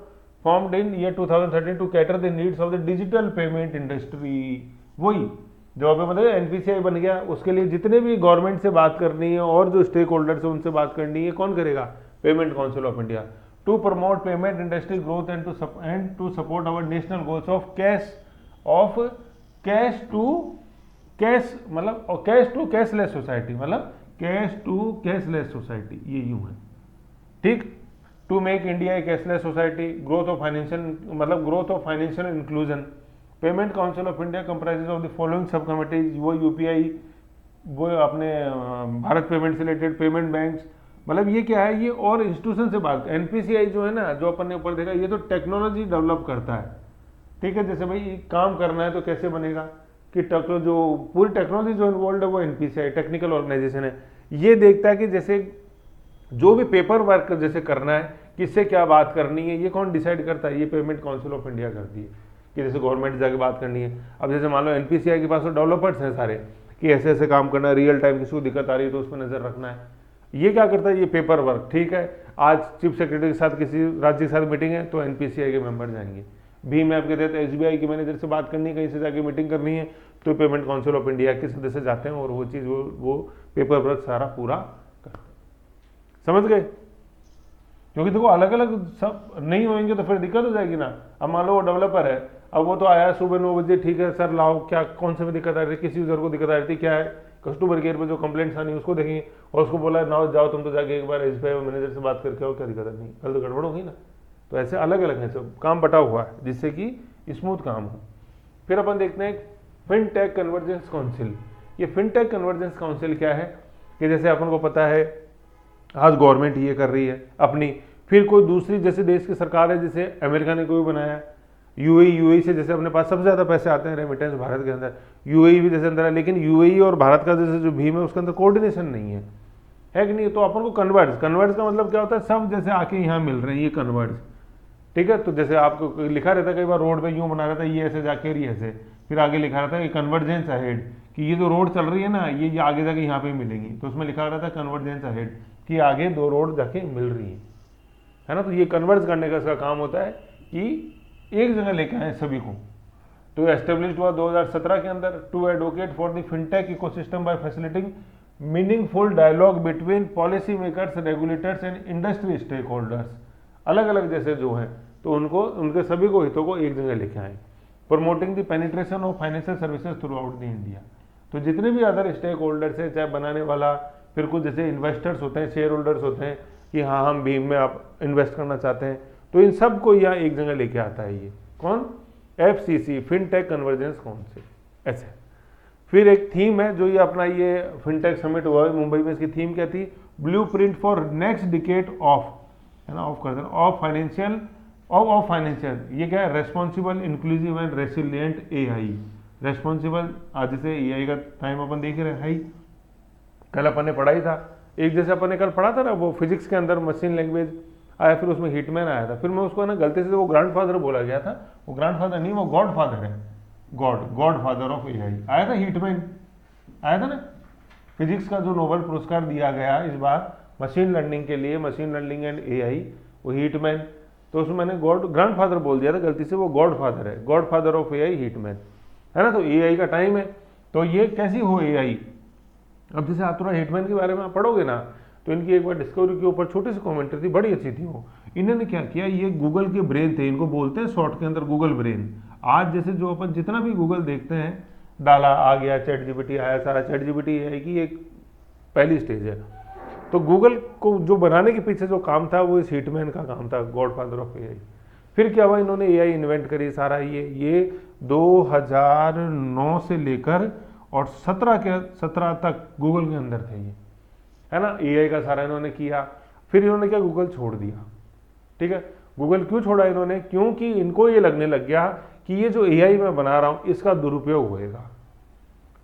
Formed in year 2013 to cater the needs of the digital payment industry, वही जो अभी मतलब NPCI बन गया, उसके लिए जितने भी गवर्नमेंट से बात करनी है और जो स्टेक होल्डर्स है उनसे बात करनी है, कौन करेगा, payment council of India, to promote payment industry growth and to support our national goals of cash to cashless society, मतलब कैश टू कैशलेस सोसाइटी, ये यूं है, ठीक। To make India a cashless society, growth of financial inclusion, payment council of India comprises of the following sub committees, वो UPI, वो अपने भारत पेमेंट से रिलेटेड पेमेंट बैंक्स, मतलब ये क्या है, ये और इंस्टीट्यूशन से बात। NPCI जो है ना, जो अपन ने ऊपर देखा, ये तो टेक्नोलॉजी डेवलप करता है, ठीक है। जैसे भाई काम करना है तो कैसे बनेगा कि जो पूरी टेक्नोलॉजी जो इन्वॉल्व है वो NPCI टेक्निकल ऑर्गेनाइजेशन है, ये देखता है कि जैसे जो भी पेपर वर्क जैसे करना है, किससे क्या बात करनी है, ये कौन डिसाइड करता है, ये पेमेंट काउंसिल ऑफ इंडिया करती है कि जैसे गवर्नमेंट जाके बात करनी है। अब जैसे मान लो NPCI के पास तो डेवलपर्स हैं सारे कि ऐसे ऐसे काम करना है, रियल टाइम किसी को दिक्कत आ रही है तो उस पर नजर रखना है, ये क्या करता है, ये पेपर वर्क, ठीक है। आज चीफ सेक्रेटरी के साथ किसी राज्य के साथ मीटिंग है तो NPCI के मेंबर जाएंगे। भीम ऐप के तहत SBI के मैनेजर से बात करनी है, कहीं से जाके मीटिंग करनी है तो पेमेंट काउंसिल ऑफ इंडिया के सदस्य जाते हैं और वो चीज़ वो पेपर वर्क सारा पूरा करते हैं, समझ गए। क्योंकि देखो अलग अलग सब नहीं होंगे तो फिर दिक्कत हो जाएगी ना। अब मान लो वो डेवलपर है, अब वो तो आया सुबह 9 बजे, ठीक है सर लाओ, क्या कौन से में दिक्कत आ रही थी, किसी यूजर को दिक्कत आ रही थी, क्या है, कस्टमर केयर पे जो कंप्लेंट्स आनी उसको देखेंगे, और उसको बोला ना जाओ तुम तो जाके एक बार SBI मैनेजर से बात करके आओ, क्या दिक्कत है, नहीं कल तो गड़बड़ होगी ना। तो ऐसे अलग अलग है, सब काम बटा हुआ है जिससे कि स्मूथ काम हो। फिर अपन देखते हैं फिनटेक कन्वर्जेंस काउंसिल। ये फिनटेक कन्वर्जेंस काउंसिल क्या है कि जैसे अपन को पता है आज गवर्नमेंट ये कर रही है अपनी, फिर कोई दूसरी जैसे देश की सरकार है, जैसे अमेरिका ने कोई बनाया, UAE से जैसे अपने पास सबसे ज़्यादा पैसे आते हैं रेमिटेंस भारत के अंदर, UAE भी जैसे अंदर है, लेकिन UAE और भारत का जैसे जो भीम है उसके अंदर कोऑर्डिनेशन नहीं है कि नहीं। तो अपन को कन्वर्ट्स का मतलब क्या होता है, सब जैसे आके यहाँ मिल रहे हैं, ये कन्वर्ट्स, ठीक है। तो जैसे आपको लिखा रहता है कई बार रोड पे यूँ बना रहता है, ये ऐसे जाके और ये ऐसे, फिर आगे लिखा रहता है कन्वर्जेंस अहेड, कि ये जो रोड चल रही है ना ये आगे जाके यहाँ पे मिलेंगी, तो उसमें लिखा रहता है कन्वर्जेंस अहेड कि आगे 2 रोड जाके मिल रही है ना। तो ये कन्वर्ज करने का इसका काम होता है कि एक जगह लेके आए सभी को। तो एस्टेब्लिश हुआ 2017 के अंदर to advocate for the fintech ecosystem by facilitating meaningful dialogue between policy makers, regulators and industry stakeholders, अलग अलग जैसे जो हैं तो उनको उनके सभी को हितों को एक जगह लेके आए। Promoting the penetration of financial services through out the India, तो जितने भी अदर स्टेक होल्डर्स हैं, चाहे बनाने वाला, फिर कुछ जैसे इन्वेस्टर्स होते हैं, शेयर होल्डर्स होते हैं कि हाँ हम भीम में आप इन्वेस्ट करना चाहते हैं, तो इन सब को यहाँ एक जगह लेके आता है। ये कौन, FCC फिनटेक कन्वर्जेंस काउंसिल, ऐसे। फिर एक थीम है जो ये अपना ये फिनटेक समिट हुआ है मुंबई में, इसकी थीम क्या थी, blueprint for next decade of, है ना, ऑफ कर देना, ऑफ फाइनेंशियल, ये क्या है, responsible, inclusive and resilient AI। Responsible, आज जैसे AI का टाइम अपन देख रहे हैं, कल अपन ने पढ़ाई था एक, जैसे अपन ने कल पढ़ा था ना वो फिजिक्स के अंदर मशीन लैंग्वेज आया, फिर उसमें हिटमैन आया था, फिर मैं उसको ना गलती से वो ग्रैंडफादर बोला गया था, वो ग्रैंडफादर नहीं, वो गॉडफादर है, गॉड फादर ऑफ एआई आया था, हीटमैन आया था ना, फिजिक्स का जो नोबेल पुरस्कार दिया गया इस बार मशीन लर्निंग के लिए, मशीन लर्निंग एंड एआई, वो हीटमैन। तो उसमें मैंने गॉड ग्रैंडफादर बोल दिया था गलती से, वो गॉड फादर है, गॉड फादर ऑफ एआई हीटमैन, है ना। तो एआई का टाइम है। तो ये कैसी हो एआई, अब जैसे आप थोड़ा हीटमैन के बारे में आप पढ़ोगे ना, तो इनकी एक बार डिस्कवरी के ऊपर छोटी सी कमेंट्री थी, बड़ी अच्छी थी वो। इन्होंने क्या किया, ये गूगल के ब्रेन थे, इनको बोलते हैं शॉर्ट के अंदर गूगल ब्रेन। आज जैसे जो अपन जितना भी गूगल देखते हैं, डाला आ गया, चैट जीपीटी आया, सारा चैट जीपीटी एआई की एक पहली स्टेज है। तो गूगल को जो बनाने के पीछे जो काम था वो इस हीटमैन का काम था, गॉड फादर ऑफ एआई। फिर क्या हुआ, इन्होंने एआई इन्वेंट करी सारा, ये 2009 से लेकर और 17 तक गूगल के अंदर थे ये, है ना। एआई का सारा इन्होंने किया। फिर इन्होंने क्या, गूगल छोड़ दिया। ठीक है, गूगल क्यों छोड़ा इन्होंने, क्योंकि इनको ये लगने लग गया कि ये जो एआई मैं बना रहा हूं इसका दुरुपयोग होएगा।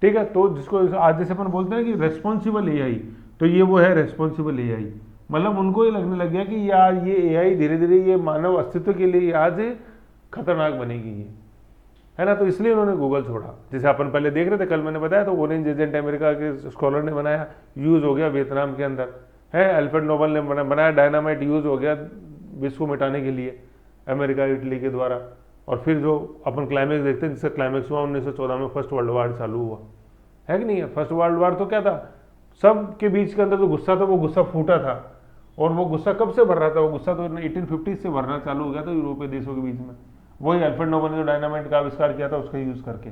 ठीक है, तो जिसको आज जैसे अपन बोलते हैं कि रेस्पॉन्सिबल एआई, तो ये वो है रेस्पॉन्सिबल एआई। मतलब उनको ये लगने लग गया कि यार ये एआई धीरे धीरे ये मानव अस्तित्व के लिए आज खतरनाक बनेगी ये, है ना। तो इसलिए उन्होंने गूगल छोड़ा। जैसे अपन पहले देख रहे थे, कल मैंने बताया, तो ऑरेंज एजेंट अमेरिका के स्कॉलर ने बनाया, यूज हो गया वियतनाम के अंदर, है। अल्फ्रेड नोबल ने बनाया, डायनामाइट यूज हो गया विश्व को मिटाने के लिए अमेरिका इटली के द्वारा। और फिर जो अपन क्लाइमेक्स देखते हैं, जिसका क्लाइमेक्स हुआ 1914 में, फर्स्ट वर्ल्ड वार चालू हुआ, है कि नहीं है। फर्स्ट वर्ल्ड वार तो क्या था, सब के बीच के अंदर जो गुस्सा था वो गुस्सा फूटा था। और वो गुस्सा कब से भर रहा था, वो गुस्सा तो 1850 से भरना चालू हो गया था यूरोपीय देशों के बीच में। वही अल्फ्रेड नोबल ने जो डायनामाइट का आविष्कार किया था उसका यूज करके,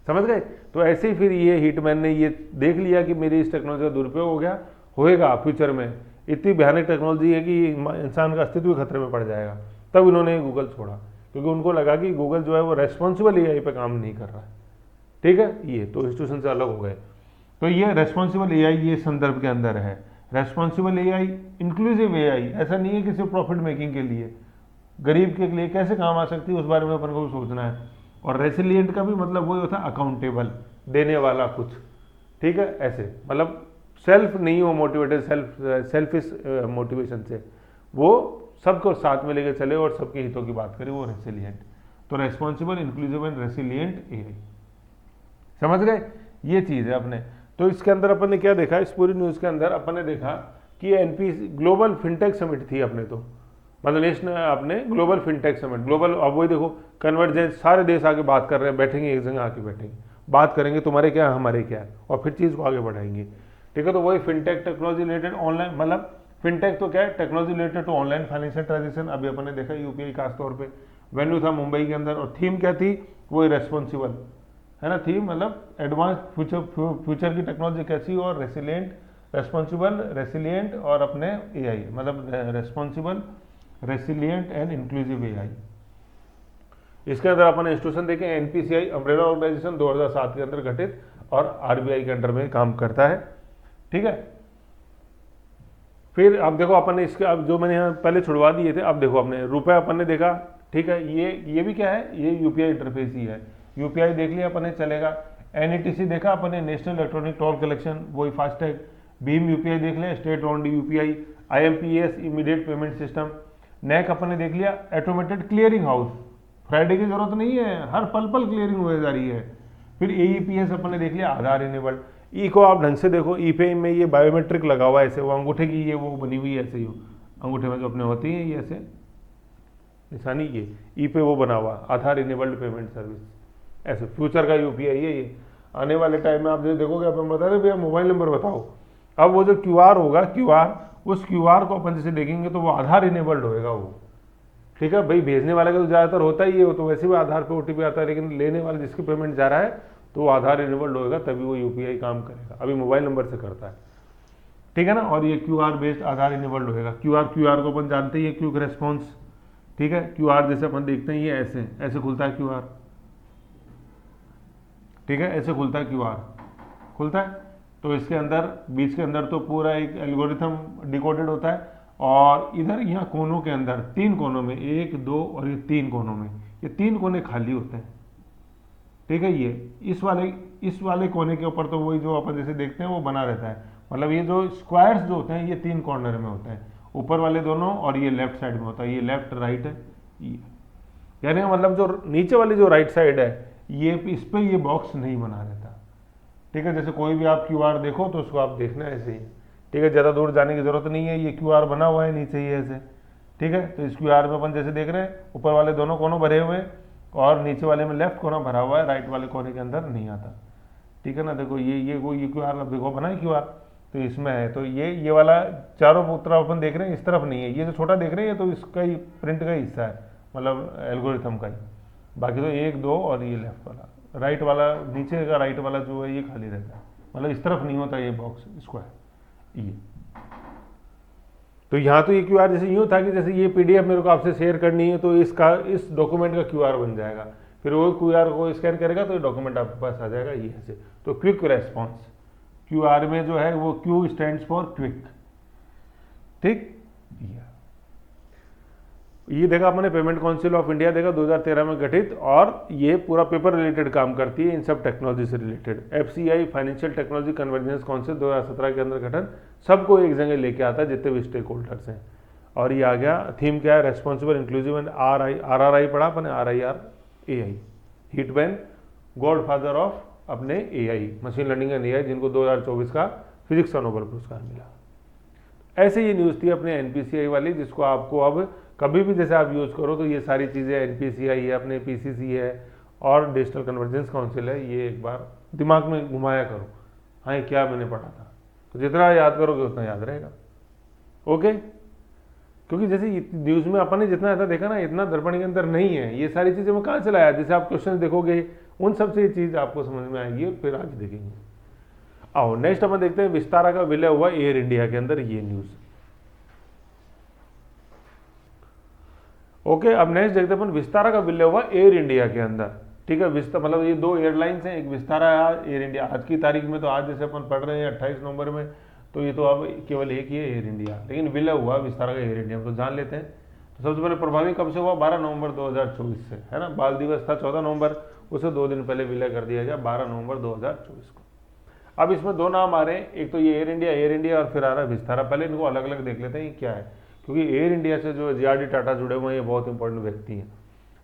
समझ गए। तो ऐसे ही फिर ये हीटमैन ने ये देख लिया कि मेरी इस टेक्नोलॉजी का दुरुपयोग हो गया, होएगा फ्यूचर में, इतनी भयानक टेक्नोलॉजी है कि इंसान का अस्तित्व खतरे में पड़ जाएगा। तब इन्होंने गूगल छोड़ा, क्योंकि उनको लगा कि गूगल जो है वो रेस्पॉन्सिबल एआई पे काम नहीं कर रहा है। ठीक है, ये तो इंस्टीट्यूशन से अलग हो गए। तो ये रेस्पॉन्सिबल एआई ये संदर्भ के अंदर है। रेस्पॉन्सिबल एआई, इंक्लूसिव एआई, ऐसा नहीं है कि सिर्फ प्रॉफिट मेकिंग के लिए, गरीब के लिए कैसे काम आ सकती है उस बारे में अपन को सोचना है। और रेसिलिएंट का भी मतलब वही होता है अकाउंटेबल, देने वाला कुछ। ठीक है, ऐसे मतलब सेल्फ नहीं हो मोटिवेटेड, सेल्फिश मोटिवेशन से, वो सबको साथ में लेकर चले और सबके हितों की बात करे, वो रेसिलिएंट। तो रेस्पॉन्सिबल, इंक्लूसिव एंड रेसिलिएंट एआई, समझ गए, ये चीज़ है अपने। तो इसके अंदर अपन ने क्या देखा, इस पूरी न्यूज़ के अंदर अपन ने देखा कि एनपीसी ग्लोबल फिनटेक समिट थी अपने, तो मतलब नेशनल अपने ग्लोबल फिनटेक समिट, ग्लोबल, अब वही देखो कन्वर्जेंस, सारे देश आके बात कर रहे हैं, बैठेंगे एक जगह आके बैठेंगे, बात करेंगे तुम्हारे क्या हमारे क्या है, और फिर चीज़ को आगे बढ़ाएंगे। ठीक है, तो वही फिनटेक टेक्नोलॉजी रिलेटेड ऑनलाइन, मतलब फिनटेक तो क्या है, technology related to online financial transaction. अभी अपन ने देखा यूपीआई खास तौर पे, वेन्यू था मुंबई के अंदर, और थीम क्या थी, वही रेस्पॉन्सिबल, है ना। थीम मतलब एडवांस फ्यूचर की टेक्नोलॉजी कैसी, और रेसिलिएंट, रेस्पॉन्सिबल, रेसिलिएंट, और अपने एआई, मतलब रेस्पॉन्सिबल, रेसिलिएंट एंड इंक्लूसिव एआई। इसके अंदर अपन इंस्टीट्यूशन देखें, एनपीसीआई अम्ब्रेला ऑर्गेनाइजेशन 2007 के अंदर गठित और आरबीआई के अंडर में काम करता है। ठीक है, फिर अब देखो अपन ने इसके, अब जो मैंने यहाँ पहले छुड़वा दिए थे, अब देखो अपने रुपए अपन ने देखा। ठीक है, ये भी क्या है, ये यूपीआई इंटरफेस ही है। यूपीआई देख लिया अपन ने, चलेगा। एनईटीसी देखा अपन ने, नेशनल इलेक्ट्रॉनिक टोल कलेक्शन, वही फास्टैग। भीम यूपीआई देख लिया, state owned UPI. IMPS, immediate payment system. NACH अपन ने देख लिया, ऑटोमेटेड क्लियरिंग हाउस, फ्राइडे की जरूरत नहीं है, हर पल पल क्लियरिंग हो जा रही है। फिर एईपीएस अपन ने देख लिया, आधार इनेबल्ड। ई को आप ढंग से देखो, ई पे में ये बायोमेट्रिक लगा हुआ है, ऐसे वो अंगूठे की ये वो बनी हुई है, ऐसे ही अंगूठे में जो अपने होती है ये ऐसे निशानी, ये ई पे वो बना हुआ, आधार इनेबल्ड पेमेंट सर्विस, ऐसे फ्यूचर का यूपीआई है ये। आने वाले टाइम में आप जो देखोगे, अपन बता रहे भैया मोबाइल नंबर बताओ, अब वो जो क्यूआर होगा, उस क्यूआर को अपन जैसे देखेंगे तो वो आधार इनेबल्ड होएगा वो। ठीक है भाई, भेजने वाले का तो ज़्यादातर होता ही है, वो तो वैसे भी आधार पे ओटीपी आता है, लेकिन लेने वाले जिसकी पेमेंट जा रहा है तो वो आधार इनेबल्ड होएगा, तभी वो यूपीआई काम करेगा। अभी मोबाइल नंबर से करता है, ठीक है ना। और ये क्यूआर बेस्ड आधार इनेबल्ड होएगा। क्यूआर को अपन जानते ही है, क्विक रेस्पॉन्स। ठीक है, क्यूआर जैसे अपन देखते हैं, ये ऐसे खुलता है क्यूआर। ठीक है, ऐसे खुलता है क्यूआर, खुलता है। तो इसके अंदर बीच के अंदर तो पूरा एक एल्गोरिथम डिकोडेड होता है, और इधर यहाँ कोनों के अंदर 3 कोनों में, 1 2 और ये 3 कोनों में, ये 3 कोने खाली होते हैं। ठीक है, ये इस वाले कोने के ऊपर तो वही जो अपन जैसे देखते हैं वो बना रहता है। मतलब ये जो स्क्वायर्स जो होते हैं ये 3 कॉर्नर में होते हैं, ऊपर वाले दोनों, और ये लेफ्ट साइड में होता है, ये लेफ्ट राइट है। यानी मतलब जो नीचे वाली जो राइट साइड है ये इस पे ये बॉक्स नहीं बना रहता, ठीक है। जैसे कोई भी आप QR देखो तो उसको आप देखना ऐसे ही, ठीक है, ज़्यादा दूर जाने की जरूरत नहीं है, ये QR बना हुआ है नीचे ही ऐसे, ठीक है। तो इस QR में अपन जैसे देख रहे हैं ऊपर वाले दोनों कोनों भरे हुए हैं और नीचे वाले में लेफ्ट कोना भरा हुआ है, राइट वाले कोने के अंदर नहीं आता, ठीक है ना। देखो ये QR अब देखो बना है QR, तो इसमें है, तो ये वाला चारों तरफ अपन देख रहे हैं, इस तरफ नहीं है, ये जो छोटा देख रहे हैं ये तो इसका ही प्रिंट का हिस्सा है, मतलब एल्गोरिथम का ही, बाकी तो 1 2 और ये लेफ्ट वाला, राइट वाला नीचे का राइट वाला जो है ये खाली रहता है, मतलब इस तरफ नहीं होता ये बॉक्स स्क्वायर ये। तो यहाँ तो ये QR जैसे यूँ था कि जैसे ये PDF मेरे को आपसे शेयर करनी है तो इसका इस डॉक्यूमेंट का QR बन जाएगा, फिर वो QR को स्कैन करेगा तो ये डॉक्यूमेंट आपके पास आ जाएगा ये ऐसे। तो क्विक रेस्पॉन्स QR में जो है वो Q स्टैंड्स फॉर क्विक, ठीक। ये देखा अपने पेमेंट काउंसिल ऑफ इंडिया देखा 2013 में गठित, और ये पूरा पेपर रिलेटेड काम करती है इन सब टेक्नोलॉजी से related. FCI financial technology convergence council 2017 के अंदर गठन, सबको एक जगह लेके आता है जितने भी स्टेक होल्डर्स हैं। और ये आ गया थीम क्या है, रेस्पॉन्सिबल इंक्लूसिव एंड RRI पढ़ा अपने, RIRAI hitman God father of अपने AI machine learning and AI, जिनको 2024 का फिजिक्स का नोबेल पुरस्कार मिला। ऐसे ये न्यूज़ थी अपने NPCI वाली, जिसको आपको अब कभी भी जैसे आप यूज़ करो तो ये सारी चीज़ें NPCI है, अपने PCC है और डिजिटल कन्वर्जेंस काउंसिल है, ये एक बार दिमाग में घुमाया करो, हाँ ये क्या मैंने पढ़ा था, तो जितना याद करोगे उतना याद रहेगा, ओके। क्योंकि जैसे न्यूज़ में अपन ने जितना ऐसा देखा ना, इतना दर्पण के अंदर नहीं है, ये सारी चीज़ें मैं कहाँ से लाया, जैसे आप क्वेश्चन देखोगे उन सबसे ये चीज़ आपको समझ में आएगी, फिर आज देखेंगे। आओ नेक्स्ट अपन देखते हैं विस्तारा का विलय हुआ एयर इंडिया के अंदर, ये न्यूज़, ओके। अब नेक्स्ट देखते हैं अपन विस्तारा का विलय हुआ एयर इंडिया के अंदर, ठीक है। मतलब ये 2 एयरलाइंस हैं, एक विस्तारा है एयर इंडिया। आज की तारीख में तो आज जैसे अपन पढ़ रहे हैं 28 नवंबर में, तो ये तो अब केवल एक ही है एयर इंडिया, लेकिन विलय हुआ विस्तारा का एयर इंडिया, तो जान लेते हैं। तो सबसे पहले प्रभावी कब से हुआ, 12 नवंबर 2024 से, है ना। बाल दिवस था 14 नवंबर, उसे 2 दिन पहले विलय कर दिया गया 12 नवंबर 2024 को। अब इसमें 2 नाम आ रहे हैं, एक तो ये एयर इंडिया और फिर आ रहा है विस्तारा। पहले इनको अलग अलग देख लेते हैं ये क्या है, क्योंकि एयर इंडिया से जो JRD टाटा जुड़े हुए हैं ये बहुत इंपॉर्टेंट व्यक्ति हैं।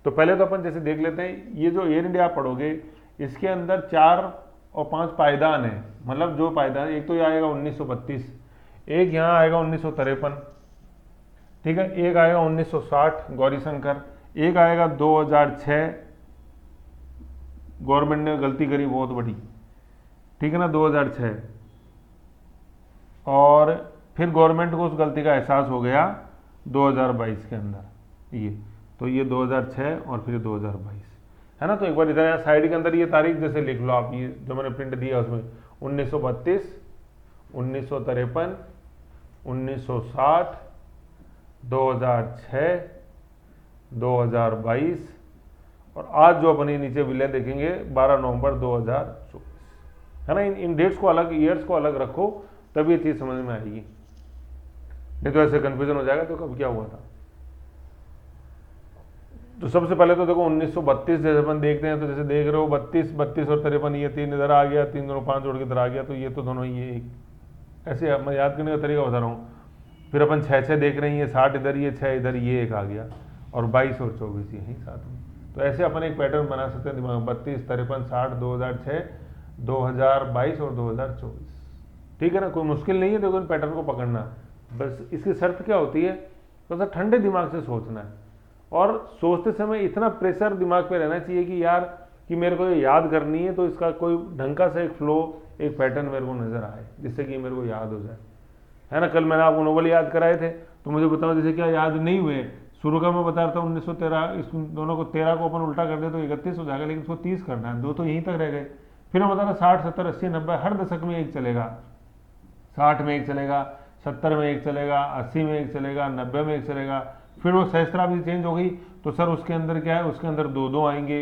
तो पहले तो अपन जैसे देख लेते हैं, ये जो एयर इंडिया आप पढ़ोगे इसके अंदर 4 और 5 पायदान है, मतलब जो पायदान, एक तो ये आएगा 1932, एक यहाँ आएगा 1953, ठीक है, एक आएगा 1960 गौरीशंकर, एक आएगा 2006, गवर्नमेंट ने गलती करी बहुत बड़ी, ठीक है ना, 2006, और फिर गवर्नमेंट को उस गलती का एहसास हो गया 2022 के अंदर, ये तो ये 2006 और फिर 2022, है ना। तो एक बार इधर यहाँ साइड के अंदर ये तारीख जैसे लिख लो आप, ये जो मैंने प्रिंट दिया उसमें 1932, 1953, 1960, 2006, 2022 और आज जो अपन ये नीचे विलय देखेंगे 12 नवंबर 2024, है ना। इन डेट्स को अलग, ईयर्स को अलग रखो तब ये चीज़ समझ में आएगी, नहीं तो ऐसे कंफ्यूजन हो जाएगा तो कब क्या हुआ था। तो सबसे पहले तो देखो 1932 जैसे अपन देखते हैं, तो जैसे देख रहे हो 32 और 53, ये 3 इधर आ गया, 3 दोनों 5 जोड़ के इधर आ गया, तो ये तो दोनों ये एक, ऐसे मैं याद करने का तरीका बता रहा हूँ। फिर अपन 6 देख रहे हैं, ये 60 इधर, ये 6 इधर, ये एक आ गया, और 22 और 24 यहीं साथ में। तो ऐसे अपन एक पैटर्न बना सकते हैं दिमाग में, 32, 53, 60, 2006, 2022 और 2024, ठीक है ना। कोई मुश्किल नहीं है देखो इन पैटर्न को पकड़ना, बस इसकी शर्त क्या होती है, बस ठंडे दिमाग से सोचना है, और सोचते समय इतना प्रेशर दिमाग पे रहना चाहिए कि यार कि मेरे को ये याद करनी है, तो इसका कोई ढंग का सा एक फ्लो, एक पैटर्न मेरे को नजर आए जिससे कि मेरे को याद हो जाए, है ना। कल मैंने आपको नोबल याद कराए थे, तो मुझे बताओ जैसे क्या याद नहीं हुए। शुरू का मैं बता रहा था 1913, इस दोनों को 13 को अपन उल्टा कर दे तो 31 हो जाएगा, लेकिन इसको 30 करना है, 2 तो यहीं तक रह गए। फिर मैं बता रहा 60, 70, 80, 90 हर दशक में एक चलेगा, 60 में एक चलेगा, 70 में एक चलेगा, 80 में एक चलेगा, 90 में एक चलेगा। फिर वो सहस्त्राब्दी चेंज हो गई तो सर उसके अंदर क्या है, उसके अंदर 2 आएंगे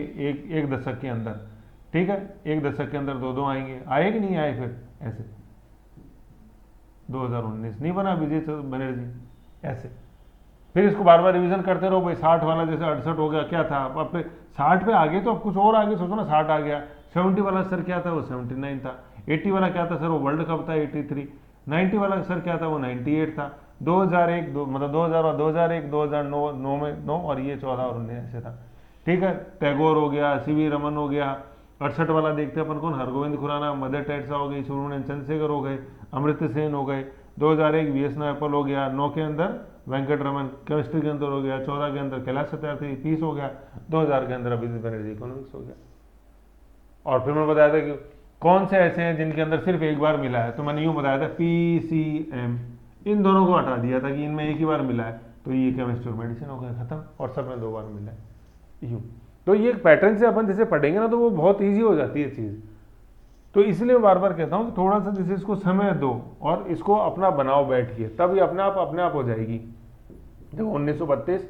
एक दशक के अंदर, ठीक है, एक दशक के अंदर 2 आएंगे, आए कि नहीं आए। फिर ऐसे 2019 नहीं बना विजय बनर्जी, ऐसे फिर इसको बार बार रिवीजन करते रहो भाई। 60 वाला जैसे 68 हो गया, क्या था, अब पे 60 पे आगे तो अब कुछ और आगे सोचो ना, 60 आ गया। 70 वाला सर क्या था, वो 79 था। 80 वाला क्या था सर, वो वर्ल्ड कप था 83। 90 वाला सर क्या था, वो 98 था। 2001 मतलब 2001, 2009 में 9 और ये 14 और 19 ऐसे था। ठीक है, टैगोर हो गया, सीवी रमन हो गया। 68 वाला देखते हैं अपन कौन, हरगोविंद खुराना, मदर टेरेसा हो गई, सुब्रमण्यम चंद्रशेखर हो गए, अमृत्य सेन हो गए। 2001 वीएस नायपॉल हो गया, 9 के अंदर वेंकट रमन, केमिस्ट्री के अंदर हो गया, 14 के अंदर कैलाश सत्यार्थी, 30 हो गया, 2000 के अंदर अभिजीत बनर्जी इकोनॉमिक्स हो गया। और फिर मैंने बताया था कि कौन से ऐसे हैं जिनके अंदर सिर्फ एक बार मिला है, तो मैंने यूँ बताया था PCM, इन दोनों को हटा दिया था कि इनमें एक ही बार मिला है, तो ये केमिस्ट्री और मेडिसिन हो गया खत्म, और सब में 2 बार मिला है यूँ। तो ये एक पैटर्न से अपन जैसे पढ़ेंगे ना तो वो बहुत ईजी हो जाती है चीज़। तो इसलिए बार बार कहता हूँ कि थोड़ा सा जैसे इसको समय दो और इसको अपना बनाओ बैठिए, तब ये अपने आप हो जाएगी। देखो 1932,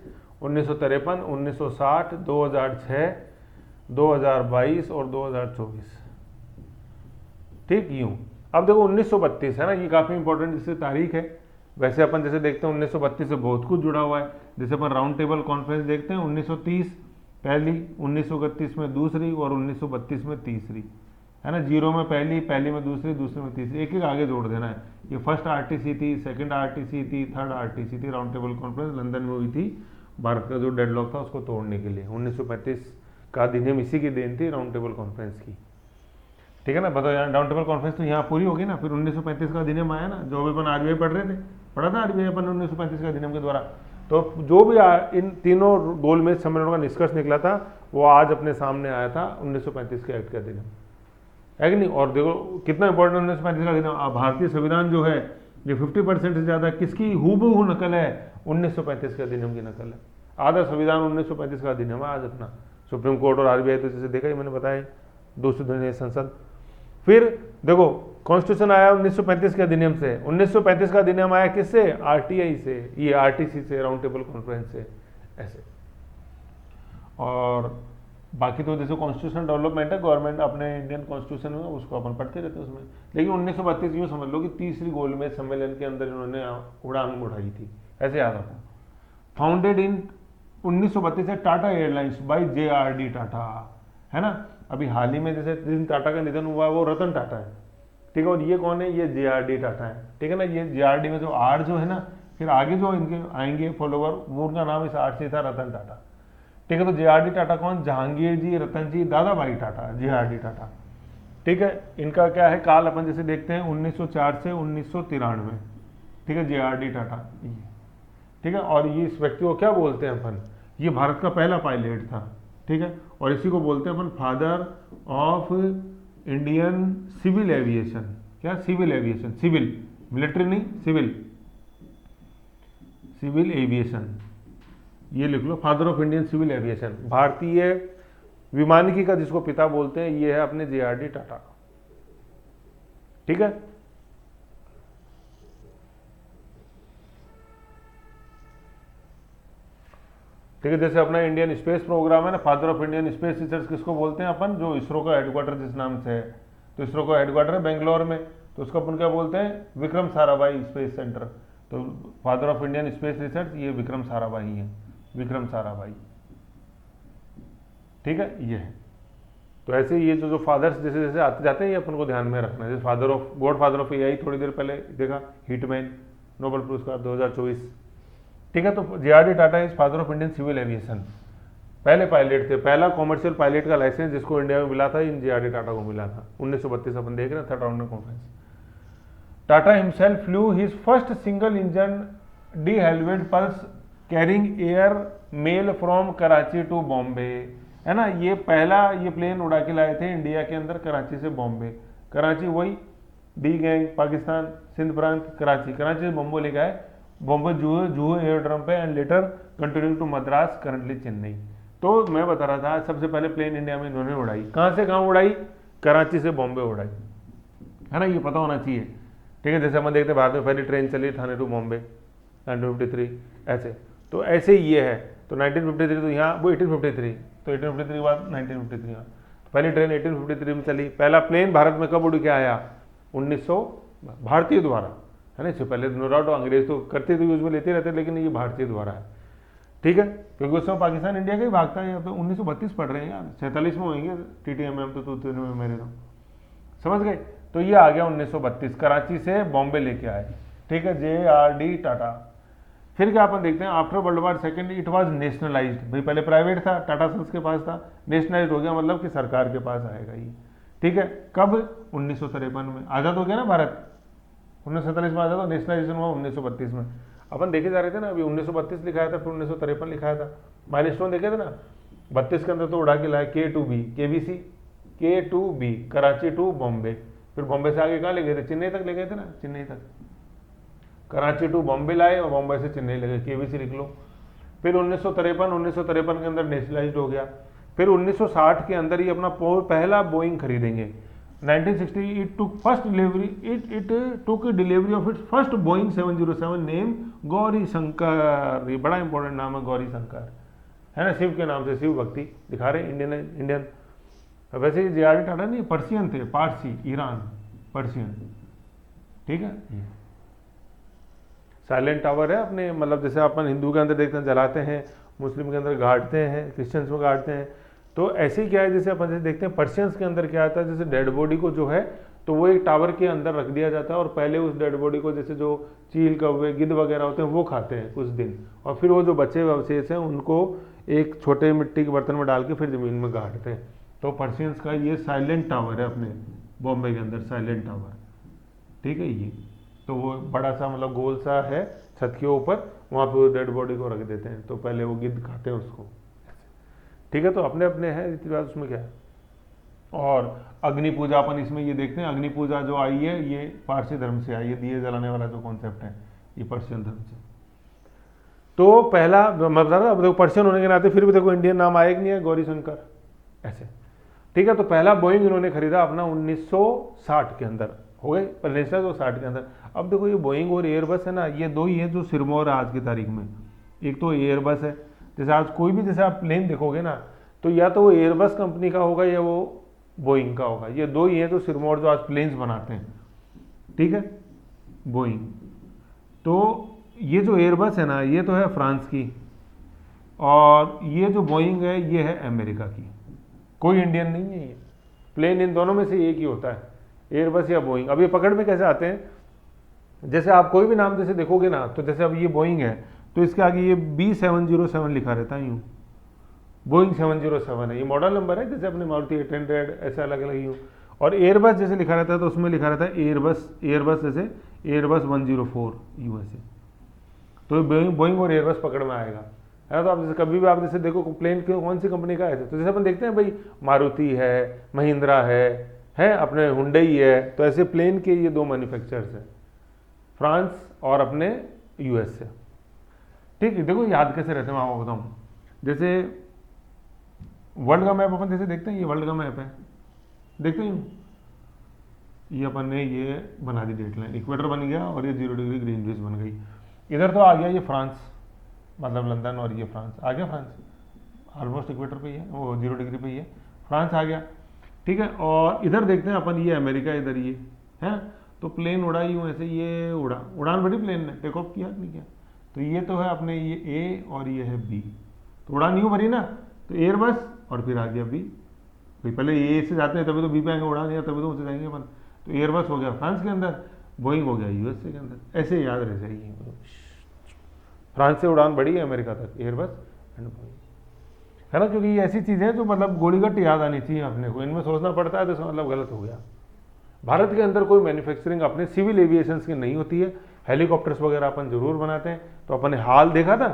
1953, 1960, 2006, 2022 और 2024, ठीक यूं। अब देखो 1932 है ना, ये काफ़ी इंपॉर्टेंट जैसे तारीख है। वैसे अपन जैसे देखते हैं 1932 से बहुत कुछ जुड़ा हुआ है, जैसे अपन राउंड टेबल कॉन्फ्रेंस देखते हैं 1930 पहली, 1931 में दूसरी और 1932 में तीसरी, है ना। 0 में पहली, पहली में दूसरी, दूसरी में तीसरी, एक एक आगे जोड़ देना है। ये फर्स्ट RTC थी, सेकंड RTC थी, थर्ड RTC थी। राउंड टेबल कॉन्फ्रेंस लंदन में हुई थी, भारत का जो डेडलॉक था उसको तोड़ने के लिए। 1935 का अधिनियम इसी की देन थी, राउंड टेबल कॉन्फ्रेंस की, ठीक है ना। बताओ यार, राउंड टेबल कॉन्फ्रेंस तो यहाँ पूरी होगी ना। फिर 1935 का अधिनियम आया ना, जो भी अपन RBI पढ़ रहे थे, पढ़ा था RBI अपन 1935 का अधिनियम के द्वारा। तो जो भी इन तीनों गोलमेज सम्मेलनों का निष्कर्ष निकला था वो आज अपने सामने आया था 1935 के एक्ट का अधिनियम, है कि नहीं। और देखो कितना इंपॉर्टेंट 1935 का अधिनियम। भारतीय संविधान जो है ये 50% से ज़्यादा किसकी हूबहू नकल है, 1935 के अधिनियम की नकल है। आधा संविधान 1935 का अधिनियम है आज अपना। सुप्रीम कोर्ट और RBI तो जैसे देखा ही मैंने बताया, दूसरी दुनिया संसद। फिर देखो कॉन्स्टिट्यूशन आया 1935 के अधिनियम से। 1935 का अधिनियम आया किससे, RTI से, ये RTC से, राउंड टेबल कॉन्फ्रेंस से, ऐसे। और बाकी तो जैसे कॉन्स्टिट्यूशन डेवलपमेंट है, गवर्नमेंट अपने इंडियन कॉन्स्टिट्यूशन में उसको अपन पढ़ते रहते हैं उसमें। लेकिन 1932 यूँ समझ लो कि तीसरी गोलमेज सम्मेलन के अंदर इन्होंने उड़ान उठाई थी, ऐसे याद आता। फाउंडेड इन 1932 है Tata airlines by JRD Tata, है ना। अभी हाल ही में जैसे जिन टाटा का निधन हुआ है वो रतन टाटा है, ठीक है। और ये कौन है, ये JRD टाटा है, ठीक है ना। ये JRD में जो R जो है ना, फिर आगे जो इनके आएंगे फॉलोवर, वो उनका नाम इस R से था, रतन टाटा, ठीक है। तो JRD टाटा कौन, जहांगीर जी, रतन जी, दादा भाई टाटा, JRD टाटा, ठीक है। इनका क्या है काल, अपन जैसे देखते हैं 1904 से 1993, ठीक है, JRD टाटा, ठीक है। और ये इस व्यक्ति को क्या बोलते हैं अपन, ये भारत का पहला पायलट था, ठीक है। और इसी को बोलते हैं अपन father of Indian civil aviation. क्या, सिविल एविएशन, सिविल, मिलिट्री नहीं, सिविल, सिविल एविएशन, ये लिख लो, father of Indian civil aviation. भारतीय विमानिकी का जिसको पिता बोलते हैं ये है अपने JRD टाटा, ठीक है। ठीक है, जैसे अपना इंडियन स्पेस प्रोग्राम है ना, father of Indian space research किसको बोलते हैं अपन, जो इसरो का हेडक्वार्टर जिस नाम से है, तो इसरो का हेडक्वार्टर है बेंगलोर में, तो उसको अपन क्या बोलते हैं, विक्रम साराभाई स्पेस सेंटर। तो father of Indian space research ये विक्रम साराभाई है, विक्रम साराभाई, ठीक है, ये है। तो ऐसे ये जो फादर्स जैसे जैसे आते जाते हैं ये अपन को ध्यान में रखना है। जैसे father of, God father of AI थोड़ी देर पहले देखा, हिटमैन, नोबेल पुरस्कार 2024, ठीक है। तो JRD Tata is father of Indian civil aviation, पहले पायलट थे, पहला कॉमर्शियल पायलट का लाइसेंस जिसको इंडिया में मिला था इन JRD टाटा को मिला था। 1932 अपन देख रहे हैं, third round conference. Tata himself flew his first single engine de Havilland Puss carrying air mail from Karachi to Bombay, है ना। ये पहला ये प्लेन उड़ा के लाए थे इंडिया के अंदर, कराची से बॉम्बे। कराची वही डी गैंग, पाकिस्तान, सिंध प्रांत, कराची, कराची से बॉम्बे ले गए, बॉम्बे जुहू एयरड्रम पे, and later continuing to Madras, currently Chennai. तो मैं बता रहा था सबसे पहले प्लेन इंडिया में इन्होंने उड़ाई, कहाँ से कहाँ उड़ाई, कराची से बॉम्बे उड़ाई, है ना। ये पता होना चाहिए, ठीक है। जैसे हम देखते हैं भारत में पहली ट्रेन चली थाने टू बॉम्बे 1953, ऐसे। तो ऐसे ही ये है। तो 1953 तो यहाँ वो 1853, तो 1853 के बाद 1953 पहली ट्रेन 1853 में चली। पहला प्लेन भारत में कब उड़ के आया, 1900, भारतीय द्वारा, है ना। इससे पहले नो डाउट अंग्रेज तो करते थे, यूज में लेते रहते, लेकिन ये भारतीय द्वारा है, ठीक है। क्योंकि उस समय पाकिस्तान इंडिया का ही भाग था। यहाँ पे 1932 पढ़ रहे हैं यार, 47 में होंगे TTMM तो तू में मेरे तो समझ गए। तो ये आ गया 1932, कराची से बॉम्बे लेके आए, ठीक है, JRD टाटा। फिर क्या अपन देखते हैं, after world war second it was nationalised, भाई पहले प्राइवेट था, टाटा सन्स के पास था, नेशनलाइज्ड हो गया, मतलब कि सरकार के पास आएगा ये। ठीक है, कब? 1953 में आज़ाद हो गया ना भारत, 1947 में आज़ाद हो, नेशनलाइजेशन हुआ 1932 में। अपन देखे जा रहे थे ना, अभी 1932 लिखाया था, फिर 1953 लिखाया था, माइलस्टोन देखे थे ना। 32 के अंदर तो उड़ा के लाए K2B, KBC, K2B, Karachi to Bombay, फिर बॉम्बे से आगे कहाँ ले गए थे, चेन्नई तक ले गए थे ना, चेन्नई तक। कराची टू बॉम्बे लाए और बॉम्बे से चेन्नई ले गए, KBC लिख लो। फिर 1953 के अंदर नेशनलाइज्ड हो गया। फिर 1960 के अंदर ही अपना पहला बोइंग खरीदेंगे। 1960 it took delivery of its first Boeing 707 name Gauri Shankar, ये बड़ा इंपॉर्टेंट नाम है गौरी शंकर, है ना, शिव के नाम से, शिव भक्ति दिखा रहे इंडियन। वैसे जे.आर.डी. टाटा नहीं, पर्सियन थे, पारसी, ईरान, पर्सियन। ठीक है, साइलेंट टावर है अपने, मतलब जैसे अपन हिंदू के अंदर देखते हैं जलाते हैं, मुस्लिम के अंदर गाड़ते हैं, क्रिश्चियंस में गाड़ते हैं, तो ऐसे ही क्या है, जैसे अपन जैसे देखते हैं पर्शियंस के अंदर क्या आता है, जैसे डेड बॉडी को जो है तो वो एक टावर के अंदर रख दिया जाता है और पहले उस डेड बॉडी को जैसे जो चील कौवे गिद्ध वगैरह होते हैं वो खाते हैं कुछ दिन, और फिर वो जो बचे हुए अवशेष हैं उनको एक छोटे मिट्टी के बर्तन में डाल के फिर ज़मीन में गाड़ते हैं। तो पर्शियंस का ये साइलेंट टावर है अपने बॉम्बे के अंदर, साइलेंट टावर। ठीक है, ये तो वो बड़ा सा मतलब गोल सा है छत के ऊपर, वहाँ पे वो डेड बॉडी को रख देते हैं, तो पहले वो गिद्ध खाते हैं उसको। ठीक है, तो अपने अपने हैं रीति रिवाज, उसमें क्या है। और अग्नि पूजा अपन इसमें ये देखते हैं, अग्नि पूजा जो आई है ये पारसी धर्म से आई है, दिए जलाने वाला जो कॉन्सेप्ट है ये पर्शियन धर्म से। तो पहला मैं बता रहा हूँ, पर्शियन होने के नाते फिर भी देखो इंडियन नाम आएगा नहीं है, गौरी शंकर ऐसे। ठीक है, तो पहला बोइंग इन्होंने खरीदा अपना 1960 के अंदर, हो गए नेशनल तो 60 के अंदर। अब देखो ये बोइंग और एयरबस है ना, ये दो ही है जो सिरमौर है आज की तारीख में। एक तो एयरबस है, जैसे आज कोई भी जैसे आप प्लेन देखोगे ना तो या तो वो एयरबस कंपनी का होगा या वो बोइंग का होगा, ये दो ही है जो सिरमौर जो आज प्लेन्स बनाते हैं। ठीक है, बोइंग। तो ये जो एयरबस है ना ये तो है फ्रांस की, और ये जो बोइंग है ये है अमेरिका की, कोई इंडियन नहीं है ये। प्लेन इन दोनों में से एक ही होता है, एयरबस या बोइंग। अब ये पकड़ में कैसे आते हैं, जैसे आप कोई भी नाम जैसे देखोगे ना, तो जैसे अब ये बोइंग है तो इसके आगे ये B707 लिखा रहता है यूँ, बोइंग 707 है, ये मॉडल नंबर है, जैसे अपने मारुति 800 ऐसे अलग अलग यूँ। और एयरबस जैसे लिखा रहता है तो उसमें लिखा रहता है एयरबस जैसे एयरबस 104 USA। तो बोइंग और एयरबस पकड़ में आएगा, है ना। तो आप जैसे कभी भी आप जैसे देखो प्लेन कौन सी कंपनी का है, तो जैसे अपन देखते हैं भाई मारुति है, महिंद्रा है अपने हुंडई है, तो ऐसे प्लेन के ये दो मैन्युफैक्चरर्स हैं, फ्रांस और अपने US से। ठीक है, देखो याद कैसे रहते हैं मैं आपको बताऊँ। जैसे वर्ल्ड का मैप अपन जैसे देखते हैं, ये वर्ल्ड का मैप है, देखते हैं ये अपन ने ये बना दी डेट लाइन, इक्वेटर बन गया और ये 0 डिग्री ग्रीनविच बन गई। इधर तो आ गया ये फ्रांस, मतलब लंदन, और ये फ्रांस आ गया, फ्रांस ऑलमोस्ट इक्वेटर पे ही है, वो 0 डिग्री पे ही है, फ्रांस आ गया। ठीक है, और इधर देखते हैं अपन ये अमेरिका, इधर ये है, तो प्लेन उड़ा ही हूँ ऐसे, ये उड़ान बड़ी प्लेन ने टेक ऑफ किया नहीं किया, तो ये तो है अपने ये A और ये है B, तो उड़ान यूँ भरी ना, तो एयरबस और फिर आ गया B, भाई पहले A से जाते हैं तभी तो B पे आएंगे, उड़ान या तभी तो उनसे जाएंगे अपन। तो एयरबस हो गया फ्रांस के अंदर, बोइंग हो गया USA के अंदर, ऐसे याद रह जाएगी। फ्रांस से उड़ान बढ़ी है अमेरिका तक, एयरबस एंड बोइंग, है ना, क्योंकि ये ऐसी चीज़ें हैं जो मतलब गोलीगट्ट याद आनी चाहिए अपने को, इनमें सोचना पड़ता है तो इसका मतलब गलत हो गया। भारत के अंदर कोई मैन्युफैक्चरिंग अपने सिविल एविएशंस की नहीं होती है, हेलीकॉप्टर्स वगैरह अपन जरूर बनाते हैं। तो अपन ने हाल देखा था,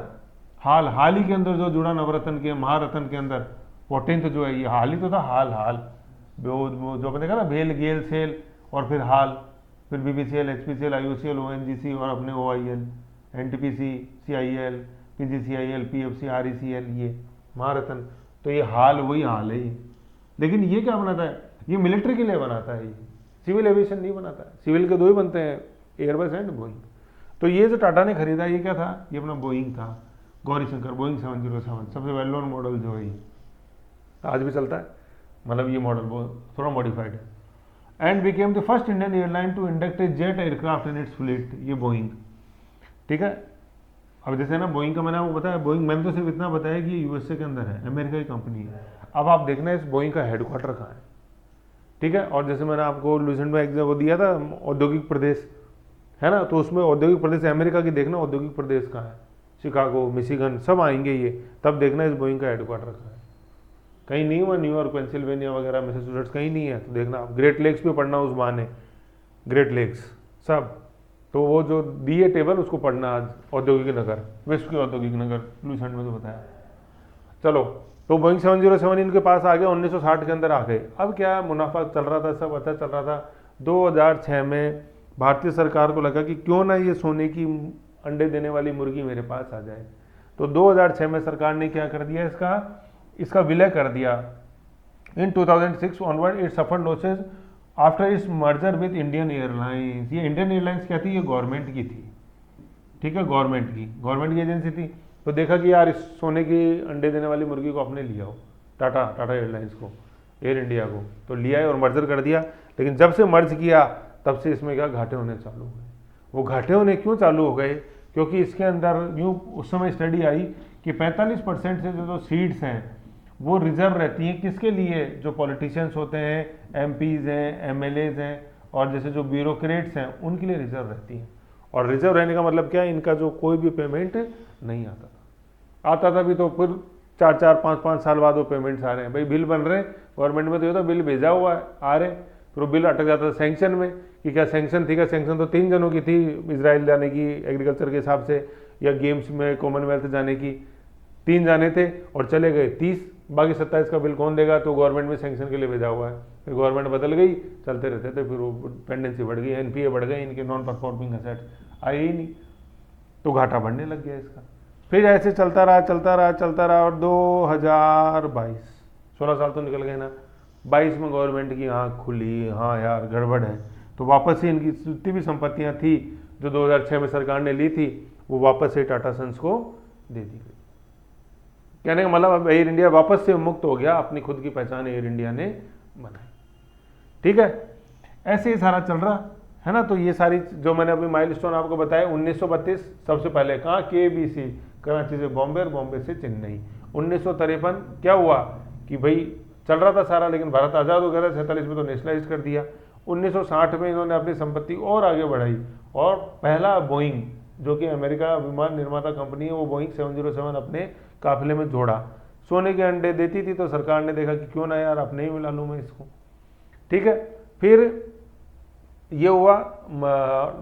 हाल ही के अंदर जो जुड़ा नवरत्न के महारत्न के अंदर 14th जो है ये हाल ही तो था, हाल जो अपन देखा ना, भेल गेल सेल और फिर हाल, फिर BPCL HPCL IOCL ONGC और अपने OIL NTPC CIL PGCIL PFC RECL ये महारत्न, तो ये हाल वही हाल है ये। लेकिन ये क्या बनाता है, ये मिलिट्री के लिए बनाता है, ये सिविल एविएशन नहीं बनाता है, सिविल के दो ही बनते हैं, एयरबस एंड बोइंग। तो ये जो टाटा ने खरीदा ये क्या था, ये अपना बोइंग था, गौरी शंकर बोइंग 707, सबसे वेल नोन मॉडल जो है ये आज भी चलता है, मतलब ये मॉडल थोड़ा मॉडिफाइड है। And became the first Indian airline to induct a jet aircraft in its fleet, ये बोइंग। ठीक है, अब जैसे ना बोइंग का मैंने आपको बताया, बोइंग मैंने तो सिर्फ इतना बताया कि USA के अंदर है, अमेरिका की कंपनी है। अब आप देखना इस बोइंग का हेडक्वार्टर कहाँ है। ठीक है, और जैसे मैंने आपको लुसेंट में एग्जाम वो दिया था औद्योगिक प्रदेश, है ना, तो उसमें औद्योगिक प्रदेश अमेरिका की देखना औद्योगिक प्रदेश कहाँ है, शिकागो, मिशिगन सब आएंगे ये, तब देखना इस बोइंग का हेडक्वार्टर कहाँ है। कहीं नहीं हुआ, न्यूयॉर्क, पेंसिल्वेनिया वगैरह, मैसाचुसेट्स कहीं नहीं है। तो देखना आप ग्रेट लेक्स भी पढ़ना उस बहाने, ग्रेट लेक्स सब। तो वो जो दी है टेबल उसको पढ़ना आज, औद्योगिक नगर, विश्व के औद्योगिक नगर लुसेंट में तो बताया। चलो, तो बोइंग 707 इनके पास आ गया, 1960 के अंदर आ गए। अब क्या मुनाफा चल रहा था, सब अच्छा चल रहा था। 2006 में भारतीय सरकार को लगा कि क्यों ना ये सोने की अंडे देने वाली मुर्गी मेरे पास आ जाए। तो 2006 में सरकार ने क्या कर दिया, इसका विलय कर दिया। इन 2006 onward it suffered losses after it's merger with Indian airlines. ये इंडियन एयरलाइंस क्या थी, ये गवर्नमेंट की थी, ठीक है, गवर्नमेंट की एजेंसी थी। तो देखा कि यार इस सोने की अंडे देने वाली मुर्गी को अपने लिया हो, टाटा एयरलाइंस को, एयर इंडिया को, तो लिया है और मर्जर कर दिया। लेकिन जब से मर्ज किया तब से इसमें क्या घाटे होने चालू हुए। वो घाटे होने क्यों चालू हो गए, क्योंकि इसके अंदर यूँ उस समय स्टडी आई कि 45% से जो सीड्स हैं वो रिजर्व रहती हैं, किसके लिए, जो पॉलिटिशियंस होते हैं, एमपीज़ हैं, एमएलएज़ हैं, और जैसे जो ब्यूरोक्रेट्स हैं उनके लिए रिजर्व रहती हैं। और रिजर्व रहने का मतलब क्या है, इनका जो कोई भी पेमेंट नहीं आता था भी तो फिर 4-4, 5-5 साल बाद वो पेमेंट्स आ रहे हैं। भाई बिल बन रहे हैं गवर्नमेंट में, तो ये तो बिल भेजा हुआ है, आ रहे, फिर वो बिल अटक जाता था सैंक्शन में, कि क्या सैंक्शन थी, क्या सैंक्शन तो 3 जनों की थी, इजराइल जाने की एग्रीकल्चर के हिसाब से, या गेम्स में कॉमनवेल्थ जाने की 3 जाने थे और चले गए 30, बाकी 27 का बिल कौन देगा, तो गवर्नमेंट में सैंक्शन के लिए भेजा हुआ है। फिर गवर्नमेंट बदल गई, चलते रहते थे, फिर वो पेंडेंसी बढ़ गई, एनपीए बढ़ गए, इनके नॉन परफॉर्मिंग असेट्स आए ही नहीं, तो घाटा बढ़ने लग गया इसका। फिर ऐसे चलता रहा और 2022, 16 साल तो निकल गए ना, 22 में गवर्नमेंट की आँख खुली, हाँ यार गड़बड़ है, तो वापस से इनकी जितनी भी संपत्तियाँ थी जो 2006 में सरकार ने ली थी, वो वापस से टाटा सन्स को दे दी गई। कहने का मतलब अब एयर इंडिया वापस से मुक्त हो गया, अपनी खुद की पहचान एयर इंडिया ने बनाई, ठीक है। ऐसे ही सारा चल रहा है ना। तो ये सारी जो मैंने अभी माइलस्टोन आपको बताया, 1932 सबसे पहले कहाँ, KBC, कराची से बॉम्बे और बॉम्बे से चेन्नई। 1953 क्या हुआ कि भाई चल रहा था सारा, लेकिन भारत आज़ाद हो गया था, 47 में तो नेशनलाइज कर दिया। 1960 में इन्होंने अपनी संपत्ति और आगे बढ़ाई, और पहला बोइंग जो कि अमेरिका विमान निर्माता कंपनी है, वो बोइंग 707 अपने काफिले में जोड़ा। सोने के अंडे देती थी, तो सरकार ने देखा कि क्यों ना यार अपने ही मिला लूँ मैं इसको, ठीक है। फिर ये हुआ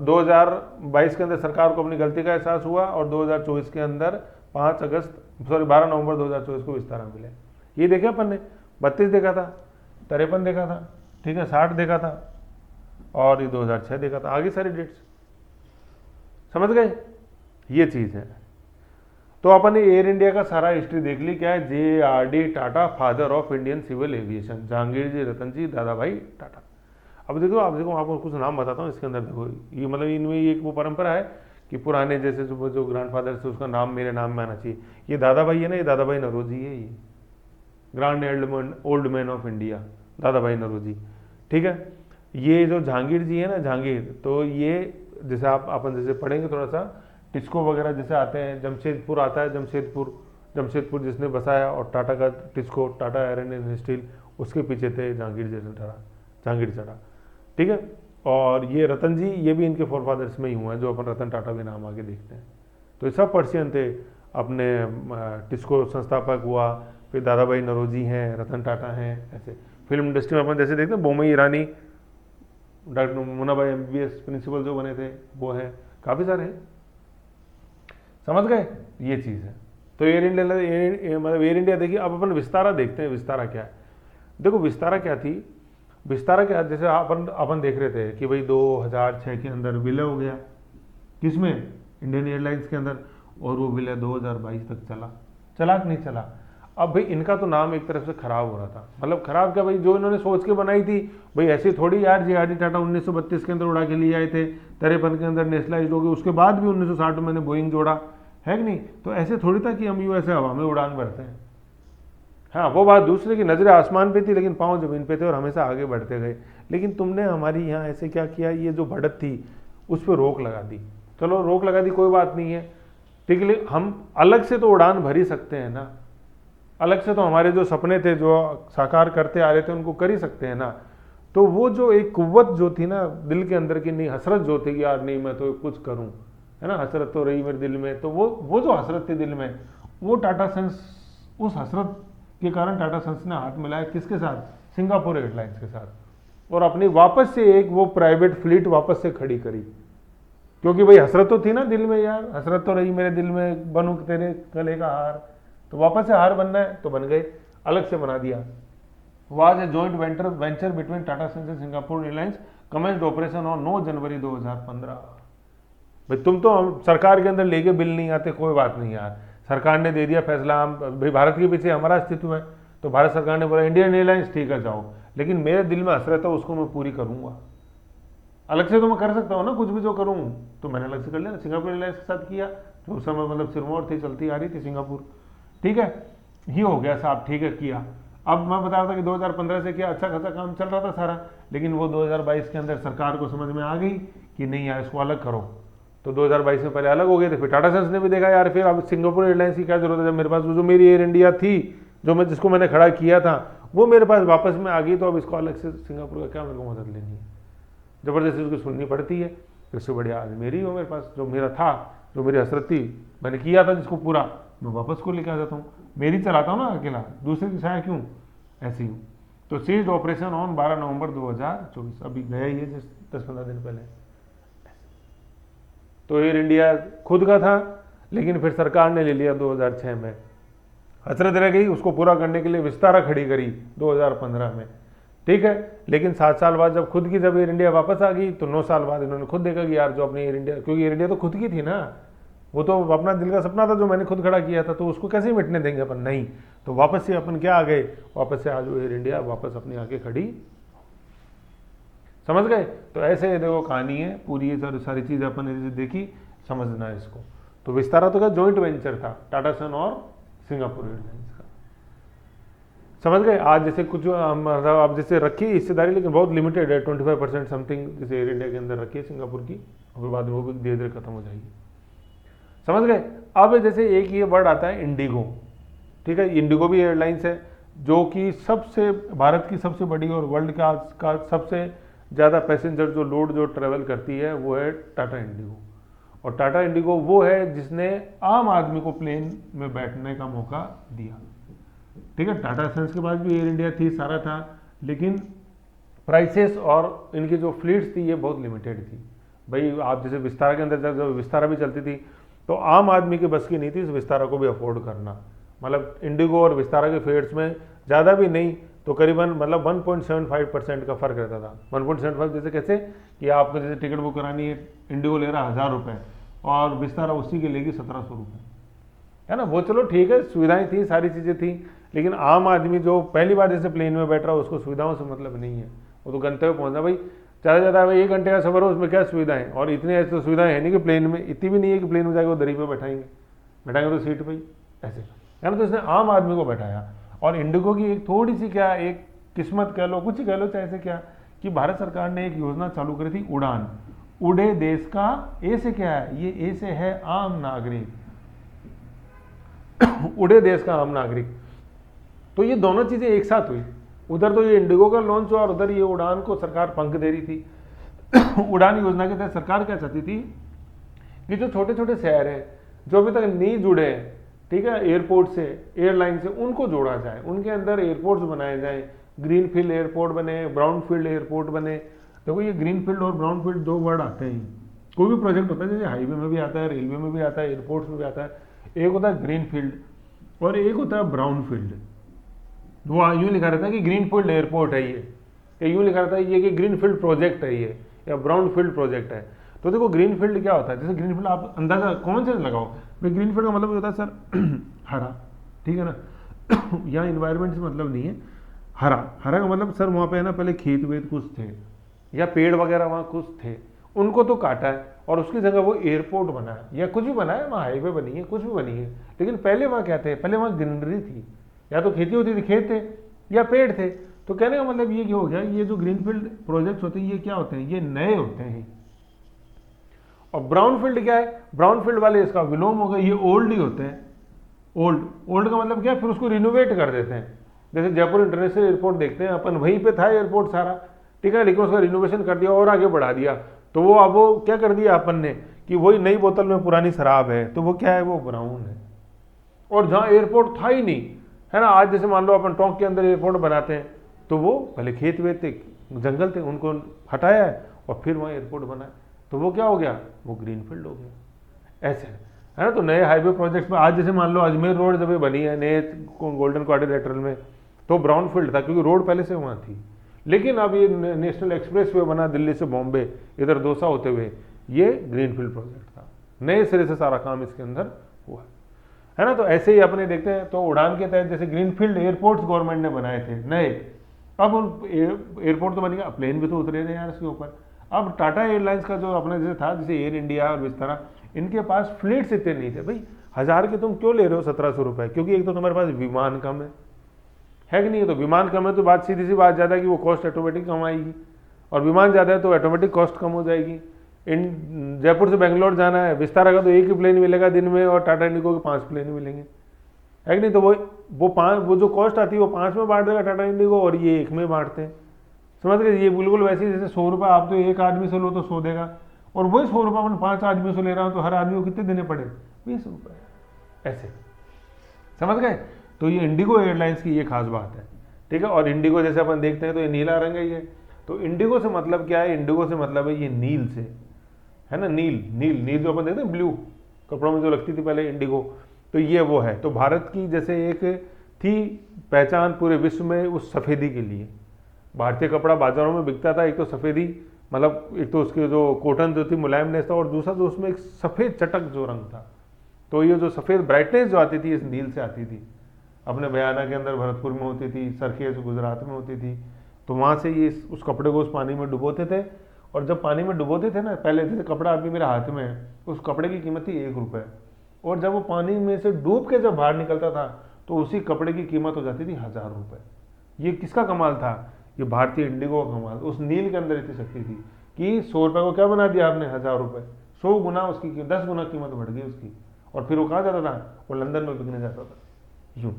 2022 के अंदर सरकार को अपनी गलती का एहसास हुआ, और 2024 के अंदर 12 नवंबर 2024 को विस्तारा मिले। ये देखे अपन ने 32 देखा था, 53 देखा था, ठीक है, 60 देखा था, और ये 2006 देखा था, आगे सारी डेट्स समझ गए, ये चीज़ है। तो अपन ने एयर इंडिया का सारा हिस्ट्री देख ली, क्या है, JRD Tata, father of Indian civil aviation, Jehangir ji, Ratan ji, Dadabhai Tata. अब देखो आपको कुछ नाम बताता हूँ इसके अंदर। देखो ये मतलब इनमें एक वो परंपरा है कि पुराने जैसे जो ग्रैंडफादर से उसका नाम मेरे नाम में आना चाहिए। ये दादा भाई है ना, ये दादा भाई नौरोजी है, ये grand old man of India, दादा भाई नौरोजी, ठीक है। ये जो जहांगीर जी है ना, जहांगीर, तो ये जैसे अपन जैसे पढ़ेंगे थोड़ा सा, टिस्को वगैरह जैसे आते हैं, जमशेदपुर आता है, जमशेदपुर जिसने बसाया, और टाटा का TISCO, Tata iron and steel, उसके पीछे थे जहांगीर चढ़ा, ठीक है। और ये रतन जी, ये भी इनके फोरफादर्स में ही हुआ है, जो अपन रतन टाटा भी नाम आगे देखते हैं। तो ये सब पर्शियन थे। अपने टिस्को संस्थापक हुआ, फिर दादा भाई नौरोजी हैं, रतन टाटा हैं, ऐसे। फिल्म इंडस्ट्री में अपन जैसे देखते हैं, बोमई ईरानी, डॉक्टर मुन्ना भाई MBBS प्रिंसिपल जो बने थे, वो है, काफ़ी सारे हैं, समझ गए, ये चीज़ है। तो एयर इंडिया देखिए। अब अपन विस्तारा देखते हैं, विस्तारा क्या है। देखो विस्तारा क्या थी, जैसे अपन देख रहे थे कि भाई 2006 के अंदर विलय हो गया, किसमें, इंडियन एयरलाइंस के अंदर, और वो विलय 2022 तक चला कि नहीं चला। अब भाई इनका तो नाम एक तरफ से खराब हो रहा था, मतलब खराब क्या भाई, जो इन्होंने सोच के बनाई थी, भाई ऐसी थोड़ी यार, JRD टाटा 1932 के अंदर उड़ा के लिए आए थे, 53 के अंदर नेशनलाइज हो गए, उसके बाद भी 1960 में मैंने बोइंग जोड़ा है कि नहीं। तो ऐसे थोड़ी था कि हम USA हवा में उड़ान भरते हैं। हाँ, वो बात दूसरे की नज़रें आसमान पे थी, लेकिन पाँव ज़मीन पे थे, और हमेशा आगे बढ़ते गए। लेकिन तुमने हमारी यहाँ ऐसे क्या किया, ये जो बढ़त थी उस पर रोक लगा दी। चलो रोक लगा दी, कोई बात नहीं है, ठीक है। हम अलग से तो उड़ान भर ही सकते हैं ना, अलग से तो हमारे जो सपने थे, जो साकार करते आ रहे थे, उनको कर ही सकते हैं ना। तो वो जो एक कुव्वत जो थी ना दिल के अंदर की, नहीं हसरत जो थी कि यार नहीं मैं तो कुछ करूं, है ना, हसरत तो रही मेरे दिल में। तो वो जो हसरत थी दिल में, वो टाटा सन्स, उस हसरत के कारण टाटा सन्स ने हाथ मिलाया किसके साथ, सिंगापुर एयरलाइंस के साथ, और अपनी वापस से एक वो प्राइवेट फ्लीट वापस से खड़ी करी। क्योंकि भाई हसरत तो थी ना दिल में यार, हसरत तो रही मेरे दिल में, बनूं तेरे गले का हार, तो वापस से हार बनना है तो बन गए, अलग से बना दिया। Was a joint venture between Tata sons and Singapore Airlines, commenced operation on 9 January 2015। भाई तुम तो सरकार के अंदर लेके बिल नहीं आते, कोई बात नहीं यार, सरकार ने दे दिया फैसला, हम भाई भारत के पीछे हमारा अस्तित्व है, तो भारत सरकार ने बोला इंडियन एयरलाइंस ठीक है जाओ, लेकिन मेरे दिल में हसरत है उसको मैं पूरी करूंगा। अलग से तो मैं कर सकता हूँ ना कुछ भी जो करूँ, तो मैंने अलग से कर लिया, सिंगापुर एयरलाइंस के साथ किया, तो उस समय मतलब सिरमौर थी, चलती आ रही थी सिंगापुर, ठीक है, ये हो गया साहब, ठीक है किया। अब मैं बता रहा था कि 2015 से किया, अच्छा खासा काम चल रहा था सारा, लेकिन वो 2022 के अंदर सरकार को समझ में आ गई कि नहीं यार इसको अलग करो, तो 2022 में पहले अलग हो गए थे। फिर टाटा सन्स ने भी देखा यार फिर अब सिंगापुर एयरलाइंस की क्या जरूरत है, जब मेरे पास वो जो मेरी एयर इंडिया थी, जिसको मैंने खड़ा किया था, वो मेरे पास वापस में आ गई, तो अब इसको अलग से सिंगापुर का क्या मेरे को मदद लेनी है, ज़बरदस्ती उसको सुननी पड़ती है। इससे बढ़िया आज मेरी हो, मेरे पास जो मेरा था, जो मेरी हसरत थी, मैंने किया था जिसको पूरा, मैं वापस को लेकर आ जाता हूँ, मेरी चलाता हूँ ना अकेला, दूसरे की छाया क्यों, ऐसे ही हूँ। तो सीज्ड ऑपरेशन ऑन 12 नवंबर 2024, अभी गया ही है 10-15 दिन पहले। तो एयर इंडिया खुद का था, लेकिन फिर सरकार ने ले लिया 2006 में, हसरत रह गई, उसको पूरा करने के लिए विस्तारा खड़ी करी 2015 में, ठीक है। लेकिन 7 साल बाद जब एयर इंडिया वापस आ गई, तो 9 साल बाद इन्होंने खुद देखा कि यार जो अपनी एयर इंडिया, क्योंकि एयर इंडिया तो खुद की थी ना, वो तो अपना दिल का सपना था जो मैंने खुद खड़ा किया था, तो उसको कैसे मिटने देंगे अपन, नहीं। तो वापस से अपन क्या आ गए, वापस से आज एयर इंडिया वापस अपनी आके खड़ी, समझ गए। तो ऐसे देखो कहानी है पूरी, ये सारी चीज़ अपन ने देखी, समझना है इसको। तो विस्तारा तो क्या जॉइंट वेंचर था टाटा सन और सिंगापुर एयरलाइंस का, समझ गए। आज जैसे कुछ मतलब आप जैसे रखी हिस्सेदारी, लेकिन बहुत लिमिटेड है, 25% समथिंग जैसे एयर इंडिया के अंदर रखी है सिंगापुर की, और बाद में वो भी धीरे धीरे खत्म हो जाएगी, समझ गए। अब जैसे एक ये वर्ड आता है इंडिगो, ठीक है, इंडिगो भी एयरलाइंस है, जो कि सबसे भारत की सबसे बड़ी और वर्ल्ड का सबसे ज़्यादा पैसेंजर जो लोड जो ट्रेवल करती है वो है टाटा इंडिगो। और टाटा इंडिगो वो है जिसने आम आदमी को प्लेन में बैठने का मौका दिया, ठीक है। टाटा सन्स के पास भी एयर इंडिया थी, सारा था, लेकिन प्राइसेस और इनकी जो फ्लीट्स थी ये बहुत लिमिटेड थी। भाई आप जैसे विस्तारा के अंदर जब विस्तारा भी चलती थी, तो आम आदमी की बस की नहीं थी इस विस्तारा को भी अफोर्ड करना, मतलब इंडिगो और विस्तारा के फेयर्स में ज़्यादा भी नहीं तो करीबन मतलब 1.75% का फ़र्क रहता था। 1.75 जैसे कैसे कि आपको जैसे टिकट बुक करानी है, इंडिगो ले रहा है 1000 रुपये और विस्तारा उसी की लेगी 1700 रुपये, है ना। वो चलो ठीक है, सुविधाएं थी, सारी चीज़ें थी, लेकिन आम आदमी जो पहली बार जैसे प्लेन में बैठ रहा है उसको सुविधाओं से मतलब नहीं है, वो तो गंतव्य पहुंचना। भाई ज़्यादा ज़्यादा भाई 1 घंटे का सफर हो, उसमें क्या सुविधाएं, और इतनी ऐसी तो सुविधाएं है नहीं कि प्लेन में, इतनी भी नहीं है कि प्लेन में जाकर वो दरी पे बैठाएंगे तो सीट पे ऐसे, है ना। तो इसने आम आदमी को बैठाया। और इंडिगो की एक थोड़ी सी क्या एक किस्मत कह लो, कुछ ही कह लो चाहे से क्या, कि भारत सरकार ने एक योजना चालू करी थी उड़ान, उड़े देश का, ए से क्या है, ये ए से है आम नागरिक, उड़े देश का आम नागरिक। तो ये दोनों चीजें एक साथ हुई, उधर तो ये इंडिगो का लॉन्च हुआ और उधर ये उड़ान को सरकार पंख दे रही थी। उड़ान योजना के तहत सरकार क्या चाहती थी कि जो छोटे छोटे शहर हैं जो अभी तक नहीं जुड़े हैं, ठीक है, एयरपोर्ट से, एयरलाइन से, उनको जोड़ा जाए, उनके अंदर एयरपोर्ट्स बनाए जाएं, ग्रीन फील्ड एयरपोर्ट बने, ब्राउन फील्ड एयरपोर्ट बने। देखो ये ग्रीन फील्ड और ब्राउन फील्ड 2 वर्ड आते हैं, कोई भी प्रोजेक्ट होता है, जैसे हाईवे में भी आता है, रेलवे में भी आता है, एयरपोर्ट्स में भी आता है। एक होता है ग्रीन फील्ड और एक होता है ब्राउन फील्ड। वो यूँ लिखा रहता है कि ग्रीन फील्ड एयरपोर्ट है ये यूँ लिखा रहता है ये कि ग्रीन फील्ड प्रोजेक्ट है ये, या ब्राउन फील्ड प्रोजेक्ट है। तो देखो ग्रीन फील्ड क्या होता है, जैसे ग्रीन फील्ड आप अंदाजा कौन से लगाओ भाई, ग्रीन फील्ड का मतलब ये होता है सर हरा, ठीक है ना। यहाँ इन्वायरमेंट से मतलब नहीं है, हरा, हरा का मतलब सर वहाँ पे है ना पहले खेत वेत कुछ थे या पेड़ वगैरह वहाँ कुछ थे, उनको तो काटा है और उसकी जगह वो एयरपोर्ट बना है या कुछ भी बना है, वहाँ हाईवे बनी है, कुछ भी बनी है। लेकिन पहले वहाँ क्या थे, पहले वहाँ ग्रीनरी थी, या तो खेती होती थी, खेत थे या पेड़ थे। तो कहने का मतलब ये क्या हो गया, ये जो ग्रीन फील्ड प्रोजेक्ट्स होते हैं ये क्या होते हैं, ये नए होते हैं। और ब्राउन फील्ड क्या है, ब्राउन फील्ड वाले इसका विलोम हो गया, ये ओल्ड ही होते हैं। ओल्ड का मतलब क्या है, फिर उसको रिनोवेट कर देते हैं। जैसे जयपुर इंटरनेशनल एयरपोर्ट देखते हैं अपन, वहीं पे था एयरपोर्ट सारा, ठीक है, लेकिन उसका रिनोवेशन कर दिया और आगे बढ़ा दिया। तो वो अब वो क्या कर दिया अपन ने कि वही नई बोतल में पुरानी शराब है, तो वो क्या है, वो ब्राउन है। और जहाँ एयरपोर्ट था ही नहीं, है ना, आज जैसे मान लो अपन टोंक के अंदर एयरपोर्ट बनाते हैं, तो वो पहले खेत वेत थे, जंगल थे, उनको हटाया है और फिर वहाँ एयरपोर्ट बना है, तो वो क्या हो गया, वो ग्रीन फील्ड हो गया। ऐसे है ना। तो नए हाईवे प्रोजेक्ट्स में आज जैसे मान लो अजमेर रोड जब ये बनी है नए गोल्डन क्वाड्रिलेटरल में, तो ब्राउन फील्ड था क्योंकि रोड पहले से वहाँ थी। लेकिन अब ये नेशनल एक्सप्रेस वे बना दिल्ली से बॉम्बे इधर दोसा होते हुए, ये ग्रीन फील्ड प्रोजेक्ट था, नए सिरे से सारा काम इसके अंदर हुआ, है ना। तो ऐसे ही अपने देखते हैं, तो उड़ान के तहत जैसे ग्रीनफील्ड एयरपोर्ट्स गवर्नमेंट ने बनाए थे नए, अब उन एयरपोर्ट तो बनेगा, प्लेन भी तो उतरे थे यार इसके ऊपर। अब टाटा एयरलाइंस का जो अपना जैसे था, जैसे एयर इंडिया और विस्तारा, इनके पास फ्लीट्स इतने नहीं थे। भाई 1000 के तुम क्यों ले रहे हो 1700 रुपए, क्योंकि एक तो तुम्हारे पास विमान कम है कि नहीं, तो विमान कम है तो बात सीधी सी बात ज़्यादा है कि वो कॉस्ट ऑटोमेटिक कम आएगी, और विमान ज़्यादा है तो ऑटोमेटिक कॉस्ट कम हो जाएगी। इन जयपुर से बेंगलोर जाना है, विस्तारा का तो एक ही प्लेन मिलेगा दिन में, और टाटा इंडिगो के 5 प्लेन मिलेंगे, है कि नहीं। तो वो जो कॉस्ट आती है वो 5 में बांट देगा टाटा इंडिगो, और ये 1 में बांटते हैं, समझ गए। ये बिल्कुल वैसे ही जैसे 100 रुपये आप तो एक आदमी से लो तो 100 देगा, और वही 100 रुपये अपन 5 आदमी से ले रहा हूँ, तो हर आदमी को कितने देने पड़े, 20 रुपये, ऐसे, समझ गए। तो ये इंडिगो एयरलाइंस की ये खास बात है, ठीक है। और इंडिगो जैसे अपन देखते हैं तो ये नीला रंग है ये, तो इंडिगो से मतलब क्या है, इंडिगो से मतलब है ये नील से, है ना, नील जो अपन देखते हैं ब्लू कपड़ों में जो लगती थी पहले इंडिगो, तो ये वो है। तो भारत की जैसे एक थी पहचान पूरे विश्व में उस सफ़ेदी के लिए, भारतीय कपड़ा बाजारों में बिकता था, एक तो सफ़ेदी, मतलब एक तो उसके जो कॉटन जो थी मुलायमनेस था, और दूसरा जो उसमें एक सफ़ेद चटक जो रंग था, तो ये जो सफ़ेद ब्राइटनेस जो आती थी इस नील से आती थी। अपने बयाना के अंदर भरतपुर में होती थी, सरखेज गुजरात में होती थी, तो वहाँ से ये उस कपड़े को उस पानी में डुबोते थे, और जब पानी में डुबोते थे ना, पहले जैसे कपड़ा अभी मेरे हाथ में है, उस कपड़े की कीमत थी 1 रुपये, और जब वो पानी में से डूब के जब बाहर निकलता था तो उसी कपड़े की कीमत हो जाती थी 1000 रुपये। ये किसका कमाल था, ये भारतीय इंडिगो का कमाल। उस नील के अंदर इतनी शक्ति थी कि 100 रुपये को क्या बना दिया आपने, 1000 रुपये, 100 गुना उसकी 10 गुना कीमत बढ़ गई उसकी, और फिर वो कहाँ जाता था, वो लंदन में बिकने जाता था, यूँ,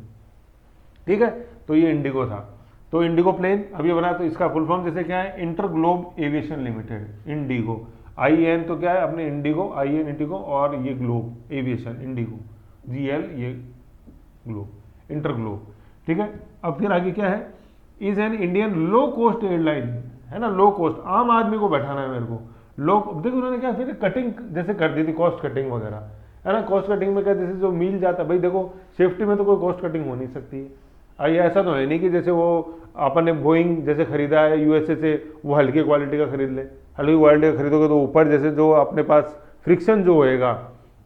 ठीक है। तो ये इंडिगो था। तो इंडिगो प्लेन अभी बना, तो इसका फुल फॉर्म जैसे क्या है, inter globe aviation limited, Indigo, IN तो क्या है अपने इंडिगो, IN इंडिगो, और ये ग्लोब एविएशन इंडिगो, GL ये ग्लोब, इंटर ग्लोब, ठीक है। अब फिर आगे क्या है, is an Indian low cost airline, है ना, लो कॉस्ट, आम आदमी को बैठाना है मेरे को, लो। देखो उन्होंने क्या फिर कटिंग जैसे कर दी थी, कॉस्ट कटिंग वगैरह, है ना। कॉस्ट कटिंग में क्या, जैसे जो मील जाता है, भाई देखो सेफ्टी में तो कोई कॉस्ट कटिंग हो नहीं सकती है। ये ऐसा तो है नहीं कि जैसे वो अपन ने बोइंग जैसे खरीदा है USA से, वो हल्की क्वालिटी का खरीद ले, हल्की क्वालिटी का खरीदोगे तो ऊपर जैसे जो अपने पास फ्रिक्शन जो होएगा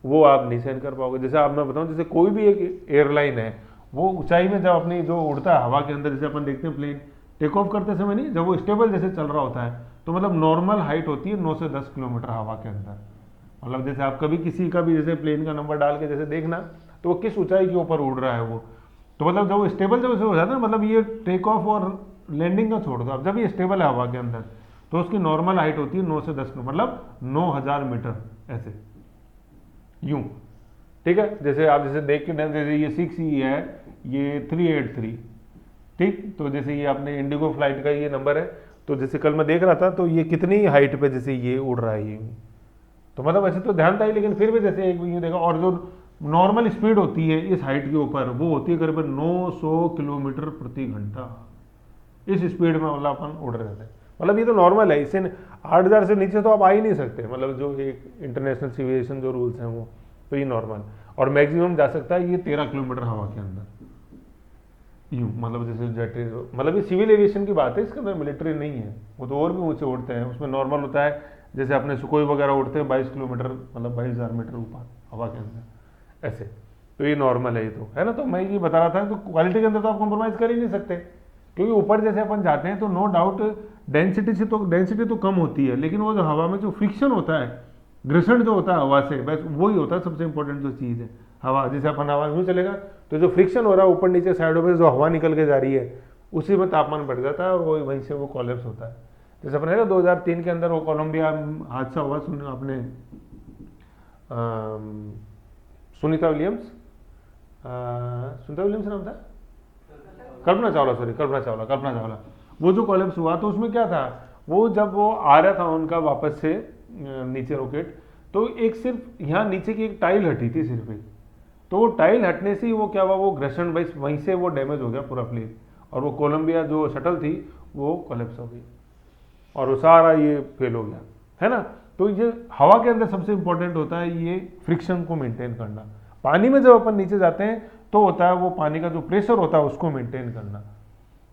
वो आप नहीं सहन कर पाओगे। जैसे आप मैं बताऊं, जैसे कोई भी एक एयरलाइन है, वो ऊंचाई में जब अपनी जो उड़ता है हवा के अंदर, जैसे अपन देखते हैं प्लेन टेक ऑफ करते समय नहीं, जब वो स्टेबल जैसे चल रहा होता है, तो मतलब नॉर्मल हाइट होती है 9 से 10 किलोमीटर हवा के अंदर। मतलब जैसे आप कभी किसी का भी जैसे प्लेन का नंबर डाल के जैसे देखना, तो वो किस ऊंचाई के ऊपर उड़ रहा है वो, तो मतलब जब स्टेबल जब हो जाता है, मतलब ये टेक ऑफ और लैंडिंग का छोड़ दो, अब जब ये स्टेबल है हवा के अंदर, तो उसकी नॉर्मल हाइट होती है 9 से 10 मतलब 9000 मीटर, ऐसे यूं, ठीक है। जैसे आप जैसे देख के जैसे ये 6E है, ये 383, ठीक। तो जैसे ये आपने इंडिगो फ्लाइट का ये नंबर है, तो जैसे कल मैं देख रहा था, तो ये कितनी हाइट पे जैसे ये उड़ रहा है ये, तो मतलब ऐसे तो ध्यान था ही, लेकिन फिर भी जैसे एक ये देखा, और जो नॉर्मल स्पीड होती है इस हाइट के ऊपर, वो होती है करीबन 900 किलोमीटर प्रति घंटा। इस स्पीड में मतलब अपन उड़ रहे थे, मतलब ये तो नॉर्मल है, इससे 8000 से नीचे तो आप आ ही नहीं सकते, मतलब जो एक इंटरनेशनल सिविलाइजेशन जो रूल्स हैं वो, तो ये नॉर्मल। और मैक्सिमम जा सकता है ये 13 किलोमीटर हवा के अंदर, यूँ, मतलब जैसे जेट, मतलब ये सिविल एविएशन की बात है, इसके अंदर मिलिट्री नहीं है, वो तो और भी ऊँचे उड़ते हैं, उसमें नॉर्मल होता है, जैसे अपने सुकोई वगैरह उड़ते हैं 22 किलोमीटर, मतलब 22000 मीटर ऊपर हवा के अंदर, ऐसे। तो ये नॉर्मल है, ये तो है ना। तो मैं ये बता रहा था, तो क्वालिटी के अंदर तो आप कॉम्प्रोमाइज़ कर ही नहीं सकते, क्योंकि ऊपर जैसे अपन जाते हैं तो नो डाउट डेंसिटी तो कम होती है, लेकिन वो जो हवा में जो फ्रिक्शन होता है, घर्षण जो होता है हवा से, बस वही होता है सबसे इंपॉर्टेंट जो चीज़ है। हवा जैसे अपन हवा में चलेगा, तो जो फ्रिक्शन हो रहा है ऊपर नीचे साइडों पर, जो हवा निकल के जा रही है, उसी में तापमान बढ़ जाता है, और वो वहीं से वो कोलैप्स होता है। जैसे अपने 2003 के अंदर वो कोलंबिया हादसा हुआ, सुन आपने, सुनीता विलियम्स नाम था, कल्पना चावला, वो जो कोलैप्स हुआ, तो उसमें क्या था, वो जब वो आ रहा था उनका वापस से नीचे रॉकेट, तो एक सिर्फ यहाँ नीचे की एक टाइल हटी थी सिर्फ एक, तो वो टाइल हटने से ही वो क्या हुआ, वो घर्षण वहीं से वो डैमेज हो गया पूरा प्लेन, और वो कोलंबिया जो शटल थी वो कोलैप्स हो गई और वो सारा ये फेल हो गया, है ना। तो ये हवा के अंदर सबसे इंपॉर्टेंट होता है ये फ्रिक्शन को मेंटेन करना। पानी में जब अपन नीचे जाते हैं तो होता है वो पानी का जो प्रेशर होता है उसको मेंटेन करना,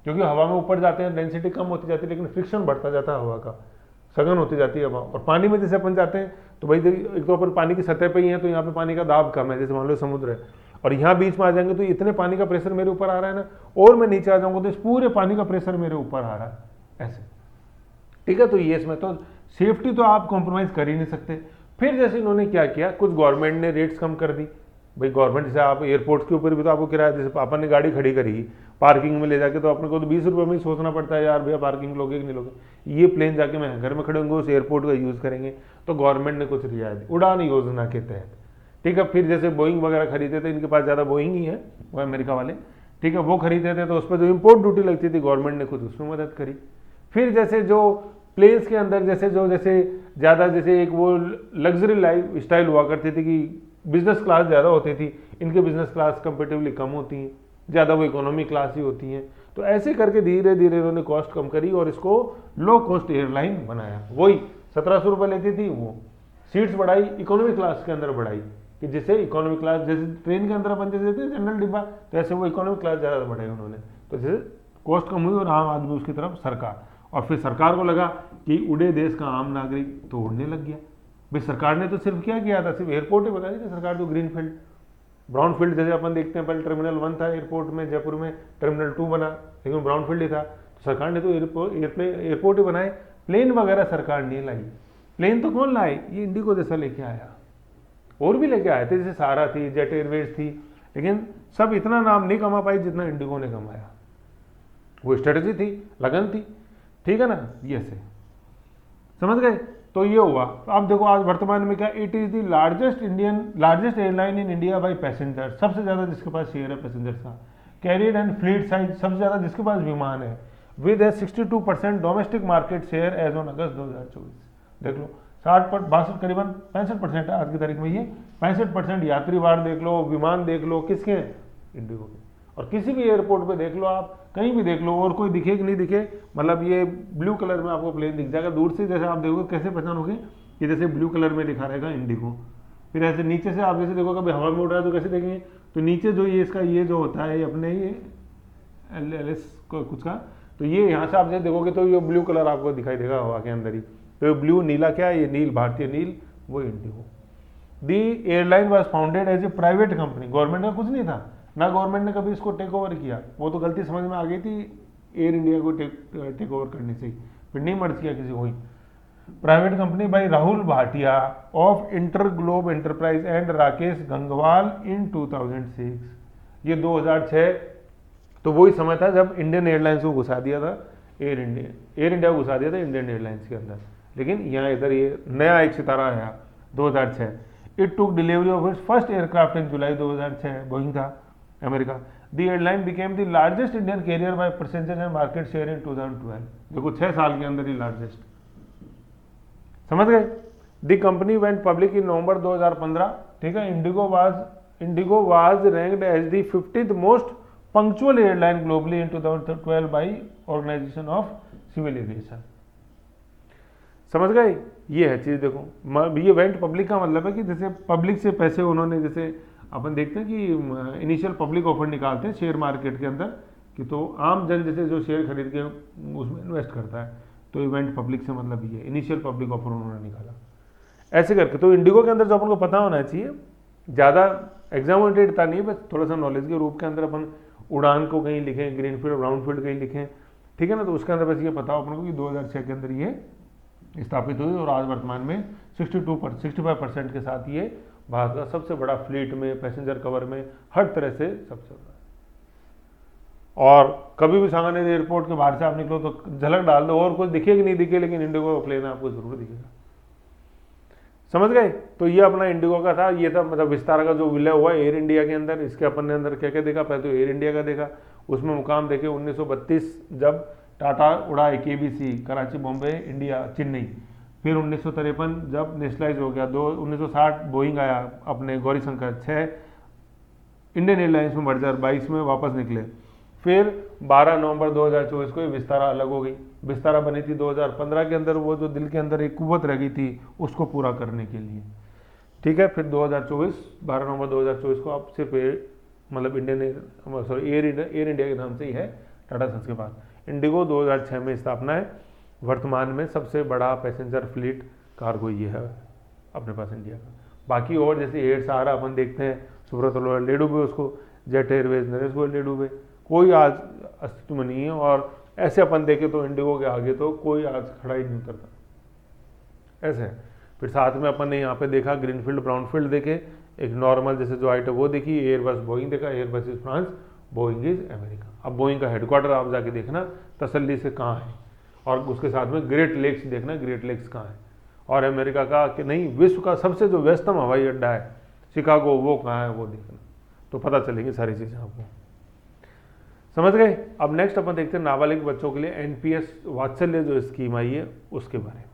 क्योंकि हवा में ऊपर जाते हैं डेंसिटी कम होती जाती है लेकिन फ्रिक्शन बढ़ता जाता है, हवा का सघन होती जाती है हवा। और पानी में जैसे अपन जाते हैं तो भाई एक तो अपन पानी की सतह पे ही है, तो यहाँ पे पानी का दाब कम है, जैसे मान लो समुद्र है, और यहाँ बीच में आ जाएंगे तो इतने पानी का प्रेशर मेरे ऊपर आ रहा है ना, और मैं नीचे आ जाऊंगा तो इस पूरे पानी का प्रेशर मेरे ऊपर आ रहा है ऐसे, ठीक है। तो ये इसमें तो सेफ्टी तो आप कॉम्प्रोमाइज कर ही नहीं सकते। फिर जैसे इन्होंने क्या किया, कुछ गवर्नमेंट ने रेट्स कम कर दी, भाई गवर्नमेंट जैसे आप एयरपोर्ट के ऊपर भी तो आपको किराया, जैसे पापा ने गाड़ी खड़ी करी पार्किंग में ले जाके, तो अपने को तो 20 रुपये में ही सोचना पड़ता है यार भैया पार्किंग लोगे कि नहीं लोगे। ये प्लेन जाके मैं घर में खड़े होंगे उस एयरपोर्ट का यूज़ करेंगे, तो गवर्नमेंट ने कुछ रियायत दी उड़ान योजना के तहत, ठीक है। फिर जैसे बोइंग वगैरह खरीदे थे, इनके पास ज़्यादा बोइंग ही है वो अमेरिका वाले, ठीक है, वो खरीदे थे, तो उस पर जो इम्पोर्ट ड्यूटी लगती थी गवर्नमेंट ने खुद उसमें मदद करी। फिर जैसे जो प्लेन्स के अंदर जैसे ज़्यादा जैसे एक वो लग्जरी लाइफ स्टाइल हुआ करती थी कि बिजनेस क्लास ज़्यादा होती थी, इनके बिजनेस क्लास कंपेटिवली कम होती हैं, ज़्यादा वो इकोनॉमी क्लास ही होती हैं, तो ऐसे करके धीरे धीरे इन्होंने कॉस्ट कम करी और इसको लो कॉस्ट एयरलाइन बनाया। वही 1700 रुपये लेती थी, वो सीट्स बढ़ाई, इकोनॉमी क्लास के अंदर बढ़ाई, कि जिससे इकोनॉमी क्लास जैसे ट्रेन के अंदर अपन जैसे देते हैं जनरल डिब्बा, तो ऐसे वो इकोनॉमी क्लास ज़्यादा बढ़ाई उन्होंने, तो जैसे कॉस्ट कम हुई और आम आदमी उसकी तरफ सरकार, और फिर सरकार को लगा कि उड़े देश का आम नागरिक तो उड़ने लग गया। भाई सरकार ने तो सिर्फ क्या किया था, सिर्फ एयरपोर्ट ही बना दी थी सरकार, जो ग्रीन फील्ड ब्राउन फील्ड जैसे अपन देखते हैं, पहले टर्मिनल 1 था एयरपोर्ट में जयपुर में, टर्मिनल 2 बना, लेकिन ब्राउन फील्ड ही था, तो सरकार ने तो एयरपोर्ट ही बनाए, प्लेन वगैरह सरकार नहीं लाई। प्लेन तो कौन लाए, ये इंडिगो जैसा लेके आया, और भी लेके आए थे, जैसे सहारा थी, जेट एयरवेज थी, लेकिन सब इतना नाम नहीं कमा पाई जितना इंडिगो ने कमाया। वो स्ट्रेटजी थी, लगन थी, ठीक है ना, ये से समझ गए। तो ये हुआ। तो अब देखो आज वर्तमान में क्या, it is the largest airline in India by passenger, सबसे ज्यादा जिसके पास शेयर है पैसेंजर का, कैरियर एंड फ्लीट साइज सबसे ज्यादा जिसके पास विमान है, with a 62% domestic market share as on August 2024। देख लो 62 करीबन 65% है आज की तारीख में, ये 65% यात्री वार देख लो, विमान देख लो, किसके हैं, इंडिगो के। और किसी भी एयरपोर्ट पे देख लो आप, कहीं भी देख लो, और कोई दिखे कि नहीं दिखे, मतलब ये ब्लू कलर में आपको प्लेन दिख जाएगा, दूर से जैसे आप देखोगे कैसे पहचानोगे कि जैसे ब्लू कलर में लिखा रहेगा इंडिगो। फिर ऐसे नीचे से आप जैसे देखोगे कभी हवा में उड़ रहा है तो कैसे देखेंगे, तो नीचे जो ये इसका ये जो होता है अपने ये LLS कुछ का, तो ये यहाँ से आप जैसे देखोगे तो ये ब्लू कलर आपको दिखाई देगा हवा के अंदर ही, तो ये ब्लू नीला क्या है, ये नील, भारतीय नील, वो IndiGo. The airline was founded as a private company, government का कुछ नहीं था ना, गवर्नमेंट ने कभी इसको टेक ओवर किया, वो तो गलती समझ में आ गई थी एयर इंडिया को टेक ओवर करने से, फिर नहीं मर्ज किया किसी को ही। Private company by Rahul Bhatia of InterGlobe enterprise and Rakesh Gangwal in 2006। ये 2006 तो वही समय था जब इंडियन एयरलाइंस को घुसा दिया था, एयर इंडिया को घुसा दिया था इंडियन एयरलाइंस के अंदर, लेकिन यहाँ इधर ये नया एक सितारा आया 2006। It took delivery of its first aircraft in July 2006, Boeing था America. The airline became the largest Indian carrier by percentage and market share in 2012। देखो 6 साल के अंदर ही लार्जेस्ट, समझ गए। The company went public in November 2015, ठीक है। IndiGo was ranked as the 50th most punctual airline globally in 2012 by organisation of civil aviation, समझ गए। ये है चीज, देखो ये वेंट पब्लिक का मतलब है कि जैसे पब्लिक से पैसे उन्होंने, जैसे अपन देखते हैं कि इनिशियल पब्लिक ऑफर निकालते हैं शेयर मार्केट के अंदर, कि तो आम जन जैसे जो शेयर खरीद के उसमें इन्वेस्ट करता है, तो इवेंट पब्लिक से मतलब ये इनिशियल पब्लिक ऑफर उन्होंने निकाला ऐसे करके। तो इंडिगो के अंदर जो अपन को पता होना चाहिए, ज़्यादा एग्जाम ओरिएंटेड था नहीं, बस थोड़ा सा नॉलेज के रूप के अंदर अपन उड़ान को कहीं लिखें, ग्रीन फील्ड ब्राउन फील्ड कहीं लिखें, ठीक है ना, तो उसके अंदर बस ये पता हो अपन को कि 2006 के अंदर ये स्थापित हुई और आज वर्तमान में 65% के साथ ये भारत का सबसे बड़ा फ्लीट में, पैसेंजर कवर में, हर तरह से सबसे बड़ा। और कभी भी सांगानेर एयरपोर्ट के बाहर से आप निकलो तो झलक डाल दो, और कुछ दिखे कि नहीं दिखे, लेकिन इंडिगो का प्लेन आपको जरूर दिखेगा, समझ गए। तो ये अपना इंडिगो का था, ये था मतलब विस्तार का जो विलय हुआ एयर इंडिया के अंदर। इसके अपन ने अंदर क्या क्या देखा, पहले तो एयर इंडिया का देखा, उसमें मुकाम देखे 1932 जब टाटा उड़ा KBC, कराची बॉम्बे इंडिया चेन्नई, फिर 1953 जब नेशनलाइज हो गया, 1960 बोइंग आया अपने गौरीशंकर, 6 इंडियन एयरलाइंस में मर्जर, 22 में वापस निकले। फिर 12 नवंबर 2024 को ये विस्तारा अलग हो गई। विस्तारा बनी थी 2015 के अंदर, वो जो दिल के अंदर एक कुव्वत रह गई थी उसको पूरा करने के लिए, ठीक है। फिर 2024 12 नवंबर 2024 को आप सिर्फ मतलब एयर इंडिया के नाम से ही है टाटा सन्स के पास। इंडिगो 2006 में स्थापना है। वर्तमान में सबसे बड़ा पैसेंजर फ्लीट कार्गो ये है अपने पास इंडिया का। बाकी और जैसे एयर सहारा अपन देखते हैं, सुब्रत ले डूबे उसको, जेट एयरवेज नरेश गोयल ले डूबे, कोई आज अस्तित्व में नहीं है। और ऐसे अपन देखें तो इंडिगो के आगे तो कोई आज खड़ा ही नहीं उतरता, ऐसे है। फिर साथ में अपन ने यहाँ पे देखा ग्रीनफील्ड ब्राउनफील्ड देखे, एक नॉर्मल जैसे जो आइटम वो देखी, एयरबस बोइंग देखा, Airbus is France, Boeing is America. अब बोइंग का हेडक्वार्टर आप जाके देखना तसल्ली से कहाँ है, और उसके साथ में ग्रेट लेक्स देखना ग्रेट लेक्स कहाँ है, और अमेरिका का कि नहीं विश्व का सबसे जो व्यस्तम हवाई अड्डा है शिकागो वो कहाँ है वो देखना, तो पता चलेगी सारी चीज़ें आपको। समझ गए। अब नेक्स्ट अपन देखते हैं नाबालिग बच्चों के लिए एनपीएस वात्सल्य जो स्कीम आई है उसके बारे में।